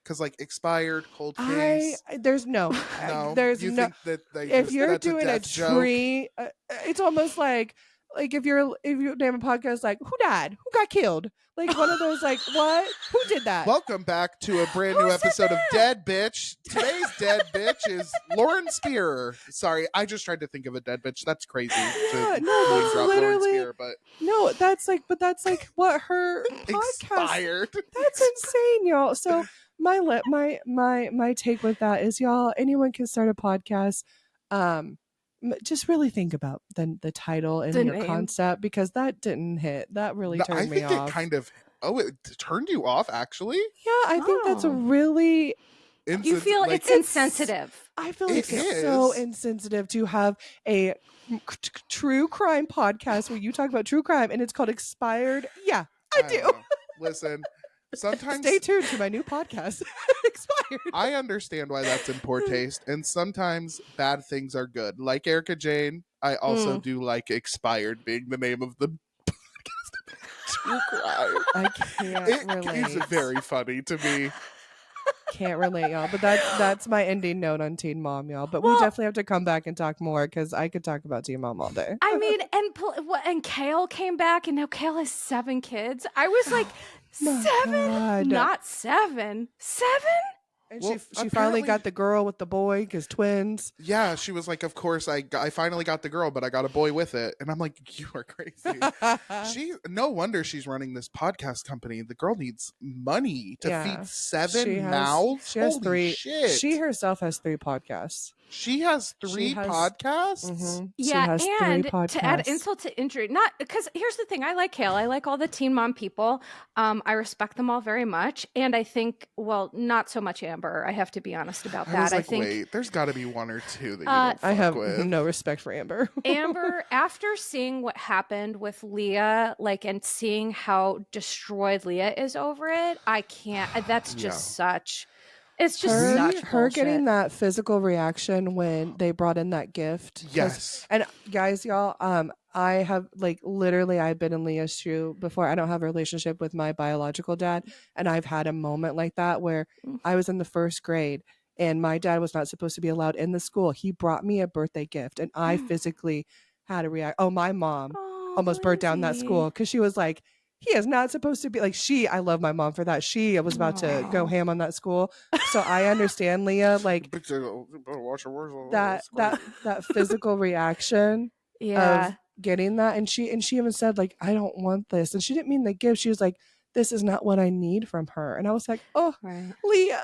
Because like expired, cold case. There's no, No, there's you no. think that they If just, you're that's doing a death joke? tree, it's almost like if you name a podcast like who died, who got killed, like one of those like what, who did that? Welcome back to a brand Who new said episode of that? Dead Bitch. Today's dead bitch is Lauren Spear. Sorry, I just tried to think of a dead bitch. That's crazy. Yeah, to no, name that's drop Lauren literally Spear, but no. That's like what her podcast. expired. That's insane, y'all. So my take with that is, y'all, anyone can start a podcast. Just really think about the title and The your name. concept, because that didn't hit. That really No, turned I me think off. it kind of. Oh, it turned you off, actually. Yeah, I think that's a Oh. really. You feel Like, it's insensitive. I feel It it's so is. insensitive to have a true crime podcast where you talk about true crime and it's called Expired. Yeah, I don't do. know. Listen, sometimes Stay tuned to my new podcast, Expired. I understand why that's in poor taste, and sometimes bad things are good. Like Erica Jane, I also do like Expired being the name of the podcast. True crime. I can't It relate. is very funny to me. Can't relate, y'all. But that's my ending note on Teen Mom, y'all. But we Well- definitely have to come back and talk more, because I could talk about Teen Mom all day. I mean, and Kale came back, and now Kale has 7 kids. I was like, My 7, God. not 7, 7. And Well, she finally apparently- got the girl with the boy, because twins. Yeah, she was like, "Of course, I finally got the girl, but I got a boy with it." And I'm like, "You are crazy." No wonder she's running this podcast company. The girl needs money to Yeah. feed 7 She has- mouths. She has Holy 3. shit! She herself has 3 podcasts. She has 3 She has- podcasts. Mhm. Yeah, She has 3 and podcasts. to add insult to injury, not because here's the thing: I like Kale, I like all the Teen Mom people. I respect them all very much, and I think, well, not so much Amber. I have to be honest about I that. was like, think wait, there's got to be 1 or 2 that you don't I fuck have with. no respect for Amber. Amber, after seeing what happened with Leah, and seeing how destroyed Leah is over it, I can't. That's just such. It's just such her bullshit. getting that physical reaction when they brought in that gift. 'Cause- Yes. And guys, y'all, I have literally I've been in Leah's shoe before. I don't have a relationship with my biological dad, and I've had a moment like that where I was in the 1st grade and my dad was not supposed to be allowed in the school. He brought me a birthday gift, and I physically had a react. Oh, my mom almost burnt down that school, because she was like, he is not supposed to be I love my mom for that. She was about to go Aw. ham on that school. So I understand, Leah, Watch your words. that physical reaction Yeah. of getting that. And she even said, I don't want this. And she didn't mean the gift. She was like, this is not what I need from her. And I was like, oh, Right. Leah.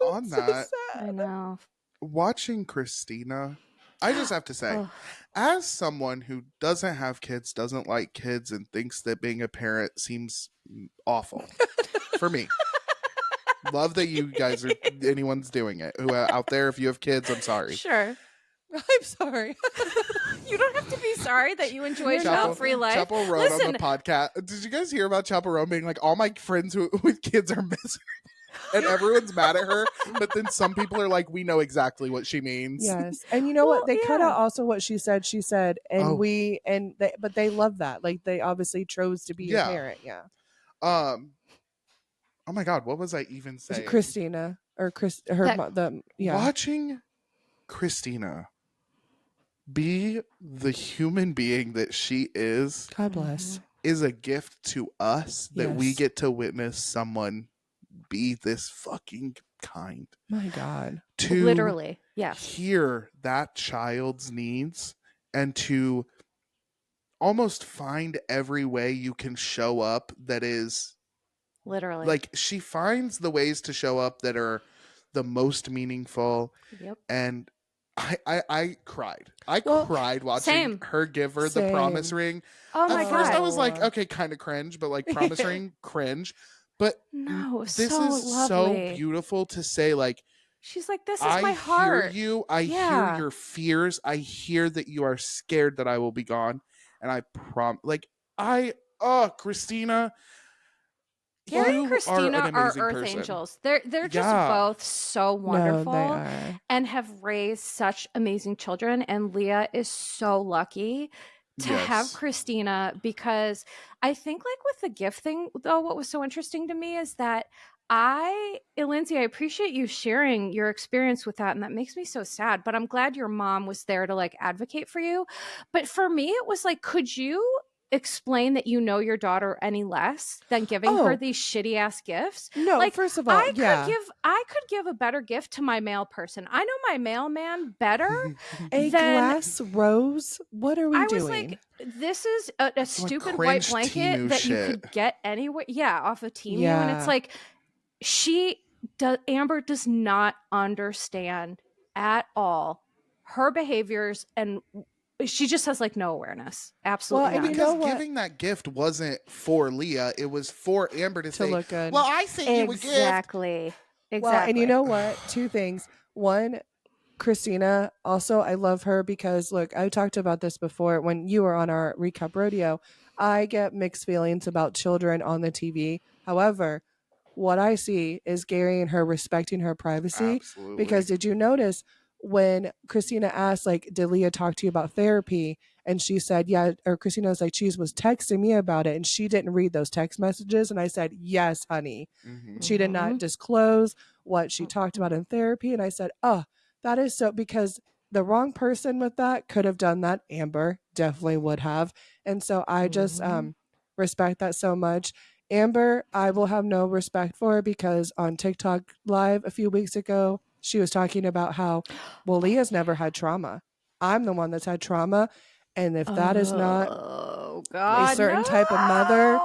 On So that, I sad. know. watching Christina I just have to say, Oh. as someone who doesn't have kids, doesn't like kids, and thinks that being a parent seems awful for me. Love that you guys are, anyone's doing it. Who out there, if you have kids, I'm sorry. Sure. I'm sorry. You don't have to be sorry that you enjoy Chapel- child-free life. Chapel wrote on Listen, the podcast. Did you guys hear about Chapel Roan being like, all my friends with kids are miserable? And everyone's mad at her, but then some people are like, we know exactly what she means. Yes. And you know Well, what? They cut yeah. out also what she said. She said, and but they love that. Like they obviously chose to be Yeah. a parent. Yeah. Oh my God, what was I even Was saying? it Christina or Watching Christina be the human being that she is God bless. is a gift to us that we Yes. get to witness someone be this fucking kind. My God. To literally, yes. hear that child's needs and to almost find every way you can show up that is Literally. like, she finds the ways to show up that are the most meaningful. Yep. And I cried. I Well, cried watching same. her give her the promise Same. ring. Oh my At first I God. was like, okay, kind of cringe, but like promise ring, cringe. But No, this so is lovely. so beautiful to say, like, She's like, this is I my heart. hear you. I Yeah. hear your fears. I hear that you are scared that I will be gone. And I Christina, Gary you and Christina are an are amazing earth person. angels. They're just Yeah. both so wonderful No, they are. and have raised such amazing children. And Leah is so lucky to have Yes. Christina, because I think, like, with the gift thing, though, what was so interesting to me is that Lyndsay, I appreciate you sharing your experience with that, and that makes me so sad, but I'm glad your mom was there to like advocate for you. But for me, it was like, could you explain that you know your daughter any less than giving her Oh. these shitty ass gifts? No, Like, first of all, I yeah. could give a better gift to my mail person. I know my mailman better A than glass rose? What are we I doing? was like, this is a Some stupid white cringe blanket Temu that you shit. could get anywhere. Yeah, off of Temu. And it's Yeah. like, Amber does not understand at all her behaviors, and she just has like no awareness. Absolutely and not. you Because know what? giving that gift wasn't for Leah, it was for Amber to say, look good. well, I sent you a gift. Exactly. Well, and you know what? Two things. One, Christina, also, I love her because, look, I talked about this before when you were on our Recap Rodeo. I get mixed feelings about children on the TV. However, what I see is Gary and her respecting her privacy. Absolutely. Because did you notice when Christina asked, like, did Leah talk to you about therapy? And she said, yeah, or Christina was like, she was texting me about it and she didn't read those text messages. And I said, yes, honey. Mhm. She did not disclose what she talked about in therapy. And I said, oh, that is so, because the wrong person with that could have done that. Amber definitely would have. And so I just respect that so much. Amber, I will have no respect for, because on TikTok Live a few weeks ago, she was talking about how, well, Leah's never had trauma. I'm the one that's had trauma. And if that is not God, a certain type of mother,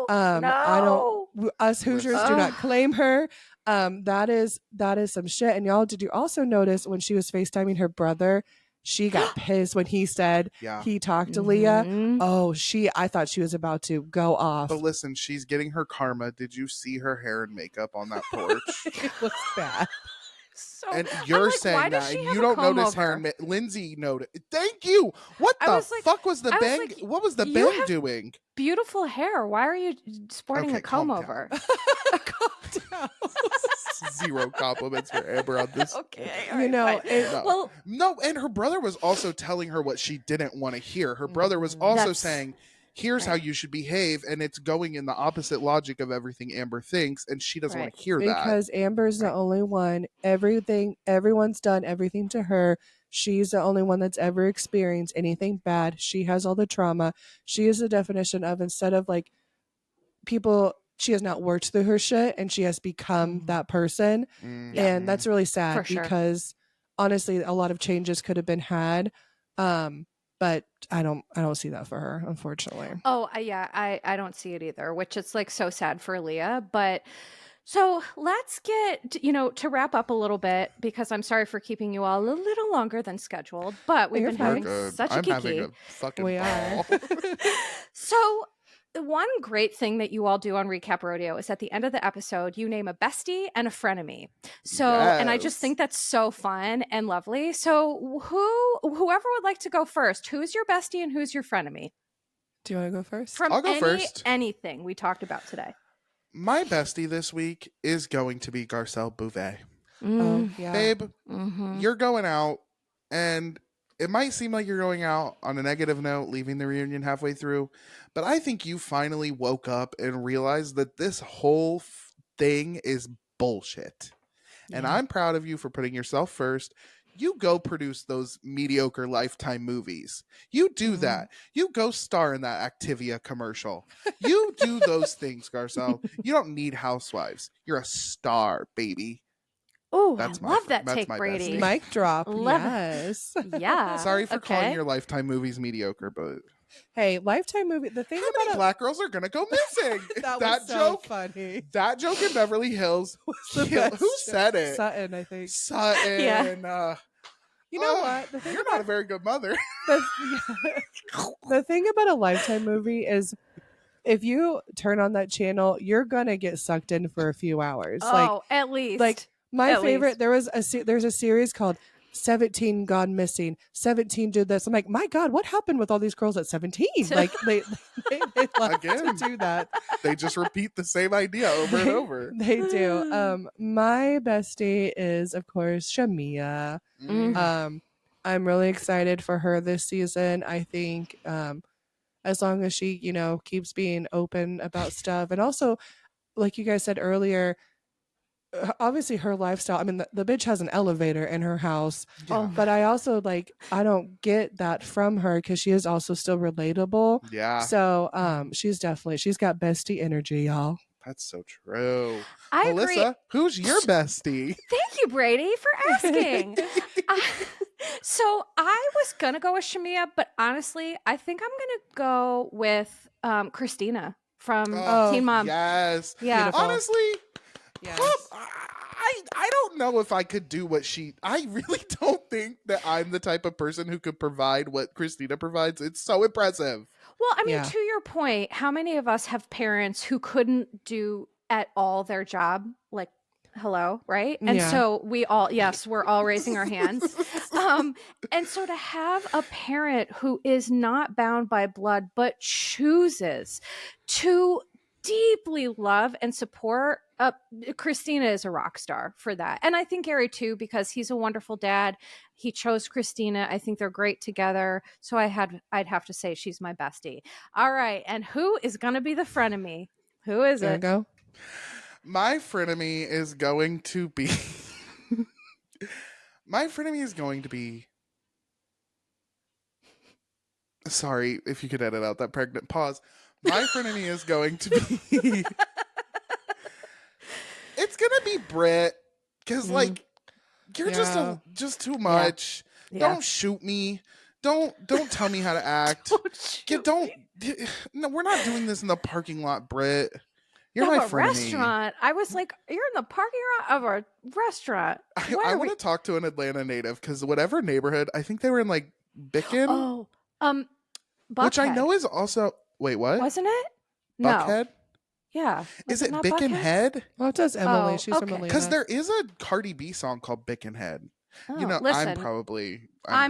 I no. don't, us Hoosiers do not claim her. That is some shit. And y'all, did you also notice when she was FaceTiming her brother, she got pissed when he said Yeah. he talked to Leah? Mhm. Oh, I thought she was about to go off. But listen, she's getting her karma. Did you see her hair and makeup on that porch? It was bad. So And I'm you're like, why saying does that, she and have you a don't comb notice hair over? and Lyndsay noticed. Thank you. What I the was like- fuck was the I was bang? like, What was the you bang have- doing? Beautiful hair. Why are you sporting Okay, a comb calm over? Calm down. Zero compliments for Amber on this. Okay, You know, No. well, No, and her brother was also telling her what she didn't want to hear. Her brother was also That's- saying, here's how you should behave, and it's going in the opposite logic of everything Amber thinks, and she doesn't want Right. to hear that. Because Amber's the only one. Everyone's done everything to her. She's the only one that's ever experienced anything bad. She has all the trauma. She is the definition of, instead of like people, she has not worked through her shit and she has become that person. And that's really sad, For sure. because honestly, a lot of changes could have been had. But I don't see that for her, unfortunately. Oh, yeah, I don't see it either, which it's like so sad for Leah. But So let's get, to wrap up a little bit because I'm sorry for keeping you all a little longer than scheduled, but we've You're been fine. You're having good. such a I'm having kiki. a fucking We are. ball. So the one great thing that you all do on Recap Rodeo is at the end of the episode, you name a bestie and a frenemy. So, and I just Yes. think that's so fun and lovely. So whoever would like to go first, who's your bestie and who's your frenemy? Do you want to go first? From I'll go first. anything we talked about today. My bestie this week is going to be Garcelle Bouvet. Oh, yeah. Babe, Mm-hmm. you're going out, and it might seem like you're going out on a negative note, leaving the reunion halfway through, but I think you finally woke up and realized that this whole thing is bullshit. And Yeah. I'm proud of you for putting yourself first. You go produce those mediocre Lifetime movies. You do that. You go star in that Activia commercial. You do those things, Garcelle. You don't need housewives. You're a star, baby. Oh, I That's my love fr- that that's take, my Brady. bestie. Mic drop. Love it. Yes. Yeah. Sorry for calling okay. your Lifetime movies mediocre, but Hey, Lifetime movie. The thing how many about black girls are gonna go missing? that that was so joke, funny. that joke in Beverly Hills. The Who best said it? Sutton, I think. Sutton. Yeah. You know what? The thing You're about not a very good mother. the thing about a Lifetime movie is if you turn on that channel, you're gonna get sucked in for a few hours. Oh, at least. Like my At favorite, least. there's a series called 17 Gone Missing. 17 did this. I'm like, my God, what happened with all these girls at 17? Like they love Again. to do that. They just repeat the same idea over and over. They do. My bestie is of course Shamia. Mm. I'm really excited for her this season. I think as long as she, keeps being open about stuff, and also, like you guys said earlier, obviously her lifestyle. I mean, the bitch has an elevator in her house, Oh, but I also I don't get that from her because she is also still relatable. Yeah, So she's got bestie energy, y'all. that's so true. I agree. Melissa, who's your bestie? Thank you, Brady, for asking. So I was gonna go with Shamia, but honestly, I think I'm gonna go with Christina from Teen Mom. Yes. Yeah. Beautiful. Honestly, Yes. I don't know if I could do what I really don't think that I'm the type of person who could provide what Christina provides. It's so impressive. Well, I mean, Yeah. to your point, how many of us have parents who couldn't do at all their job? Like, hello, right? And Yeah. so we're all raising our hands. And so to have a parent who is not bound by blood, but chooses to deeply love and support, Christina is a rock star for that. And I think Gary too, because he's a wonderful dad. He chose Christina. I think they're great together. So I'd have to say she's my bestie. All right. And who is going to be the frenemy? Who is There you it? go. My frenemy is going to be. My frenemy is going to be. Sorry if you could edit out that pregnant pause. My frenemy is going to be. It's gonna be Britt because you're just too much. Yeah. Don't shoot me. Don't tell me how to act. No, we're not doing this in the parking lot, Britt. You're my Of a frenemy. restaurant. I was like, you're in the parking lot of a restaurant. I want to talk to an Atlanta native because whatever neighborhood, I think they were in like Bicken, Oh, which I Buckhead. know is also wait, what? Wasn't it? No. Buckhead? Yeah. Is Was it not Bicken Buckhead? Head? Well, it does Emily. Oh, She's from okay. Atlanta. Because there is a Cardi B song called Bicken Head. Oh, You know, listen, I'm probably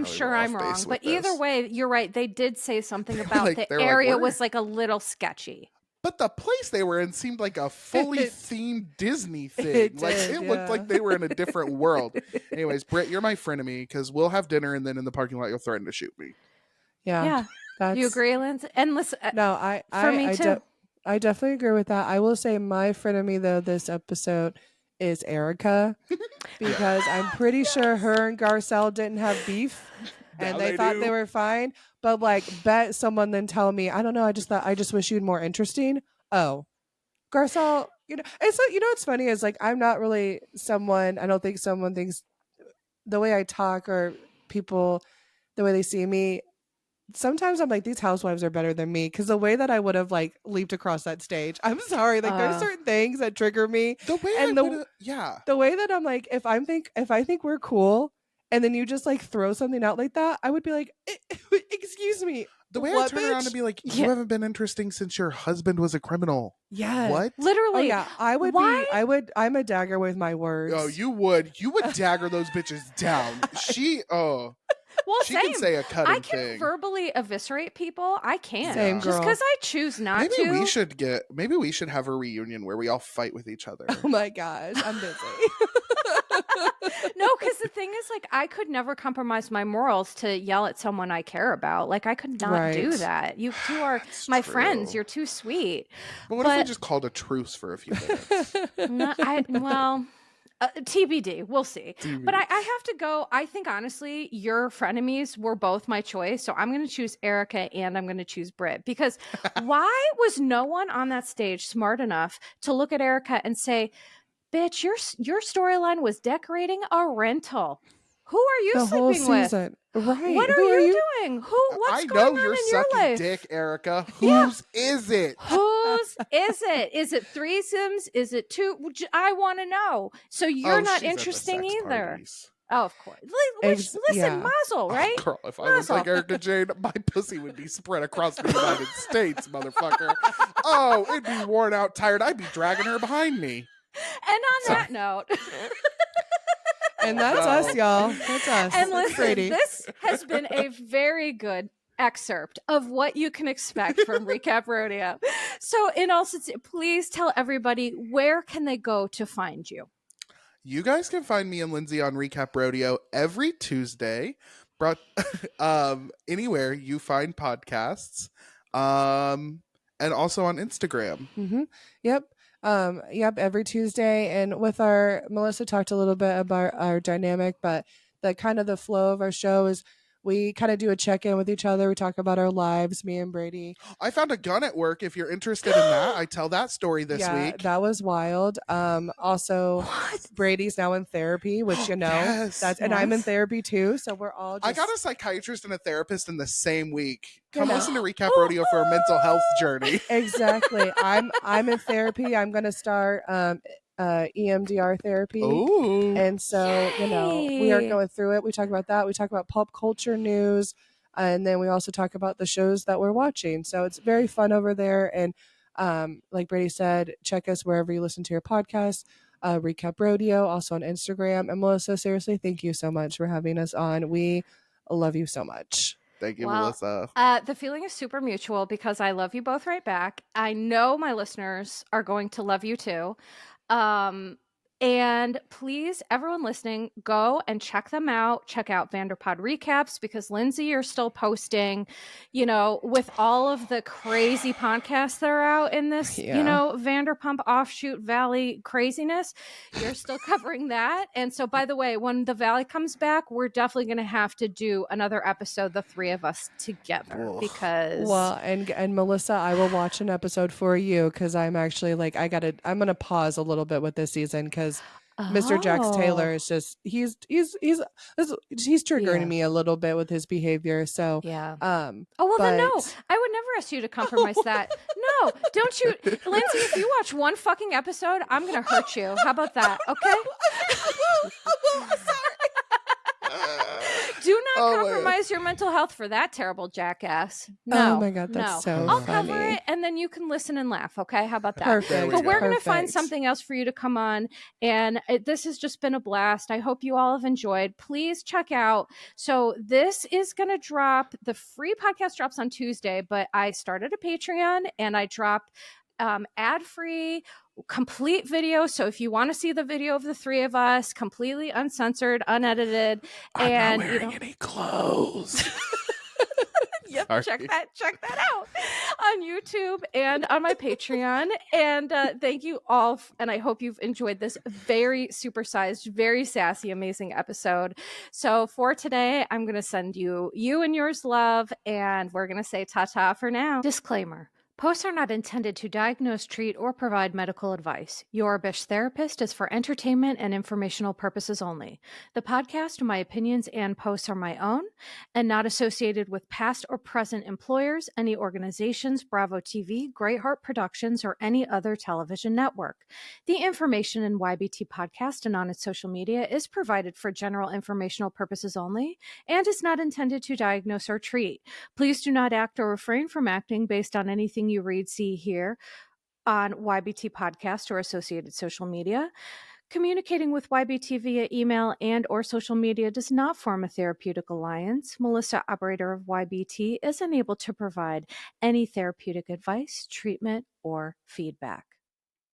sure I'm off wrong, base but with either this. way, you're right. They did say something about Like, the they're like, area "We're-" was like a little sketchy. But the place they were in seemed like a fully It- themed Disney thing. it Like did, it looked yeah. like they were in a different world. Anyways, Britt, you're my frenemy because we'll have dinner and then in the parking lot you'll threaten to shoot me. Yeah. That's, You agree, Lyndsay? And listen, No, for me too. I definitely agree with that. I will say my frenemy though this episode is Erica because I'm pretty sure her and Garcelle didn't have beef and Now they thought do. they were fine. But bet someone then tell me, I don't know, I just wish you'd more interesting. Oh, Garcelle, it's like, what's funny is I'm not really someone, I don't think someone thinks the way I talk or people, the way they see me, sometimes I'm like, these housewives are better than me, because the way that I would have like leaped across that stage, I'm sorry, like there's certain things that trigger me, The way I and would, yeah. the way that I'm like, if I think we're cool, and then you just like throw something out like that, I would be like, excuse me, The way I what, turn around and bitch? be like, you Yeah. haven't been interesting since your husband was a criminal. Yeah. What? Oh Literally. yeah, Why? I'm a dagger with my words. Oh, you would dagger those bitches down. Well, She can same. say a cutting I can thing. verbally eviscerate people. I can. Same, Just girl. because I choose not Maybe to. we should have a reunion where we all fight with each other. Oh my gosh, I'm busy. No, because the thing is, like, I could never compromise my morals to yell at someone I care about. Like, I could not do Right. that. You two are That's my true. friends. You're too sweet. But what if we But just called a truce for a few minutes? TBD, we'll see. TBD. But I have to go. I think honestly, your frenemies were both my choice. So I'm going to choose Erica and I'm going to choose Britt, because why was no one on that stage smart enough to look at Erica and say, bitch, your storyline was decorating a rental. Who are you The whole sleeping with? season. Right. What Who are you doing? What's I going know on you're in your sucking life? dick, Erica. Yeah. Whose is it? Whose is it? Is it threesomes? Is it two? I want to know. So you're not she's at the interesting sex either. parties. Oh, of course. Listen, yeah. Mazel, right? Oh, girl, if I looked like Mazel. Erica Jane, my pussy would be spread across the United States, motherfucker. Oh, it'd be worn out, tired. I'd be dragging her behind me. And on that note, And that's No. us, y'all. That's us. and That's listen, Brady. this has been a very good excerpt of what you can expect from Recap Rodeo. So, in all sincerity, please tell everybody, where can they go to find you? You guys can find me and Lyndsay on Recap Rodeo every Tuesday, brought anywhere you find podcasts, and also on Instagram. Mm-hmm. Yep. Yep. Every Tuesday, and with Melissa talked a little bit about our dynamic, but the kind of the flow of our show is we kind of do a check-in with each other. We talk about our lives, me and Brady. I found a gun at work. If you're interested in that, I tell that story this week. That was wild. Also, Brady's now in therapy, which Yes. and I'm in therapy too. So we're all. I got a psychiatrist and a therapist in the same week. You Come know. listen to Recap Rodeo for a mental health journey. Exactly. I'm in therapy. I'm gonna start EMDR therapy. Ooh. And so, we are Yay. going through it. We talk about that. We talk about pop culture news. And then we also talk about the shows that we're watching. So it's very fun over there. And like Brady said, check us wherever you listen to your podcast. Recap Rodeo, also on Instagram. And Melissa, seriously, thank you so much for having us on. We love you so much. Thank you, Well, Melissa. The feeling is super mutual because I love you both right back. I know my listeners are going to love you too. And please, everyone listening, go and check them out. Check out Vanderpod Recaps, because Lyndsay, you're still posting, with all of the crazy podcasts that are out in this, Vanderpump Offshoot Valley craziness. You're still covering that. And so, by the way, when the Valley comes back, we're definitely going to have to do another episode, the three of us together, because and Melissa, I will watch an episode for you, because I'm actually like I'm gonna pause a little bit with this season, because Mr. Jax Taylor is just he's triggering me a little bit with his behavior. So yeah. Then no, I would never ask you to compromise that. No, don't you, Lyndsay? If you watch one fucking episode, I'm gonna hurt you. How about that? Okay. Do not compromise your mental health for that terrible jackass. No. Oh my God, that's so I'll funny. cover it, and then you can listen and laugh. Okay, how about that? Perfect. But we're going to find Perfect. something else for you to come on, and this has just been a blast. I hope you all have enjoyed. Please check out. So this is going to drop. The free podcast drops on Tuesday, but I started a Patreon, and I drop ad-free complete video. So if you want to see the video of the three of us, completely uncensored, unedited, I'm not wearing any clothes. Yep, check that out on YouTube and on my Patreon. And thank you all, and I hope you've enjoyed this very supersized, very sassy, amazing episode. So for today, I'm going to send you and yours love, and we're going to say ta-ta for now. Disclaimer: Posts are not intended to diagnose, treat, or provide medical advice. Your Bish Therapist is for entertainment and informational purposes only. The podcast, my opinions, and posts are my own and not associated with past or present employers, any organizations, Bravo TV, Great Heart Productions, or any other television network. The information in YBT Podcast and on its social media is provided for general informational purposes only and is not intended to diagnose or treat. Please do not act or refrain from acting based on anything you read, see, hear on YBT Podcast or associated social media. Communicating with YBT via email and or social media does not form a therapeutic alliance. Melissa, operator of YBT, is unable to provide any therapeutic advice, treatment, or feedback.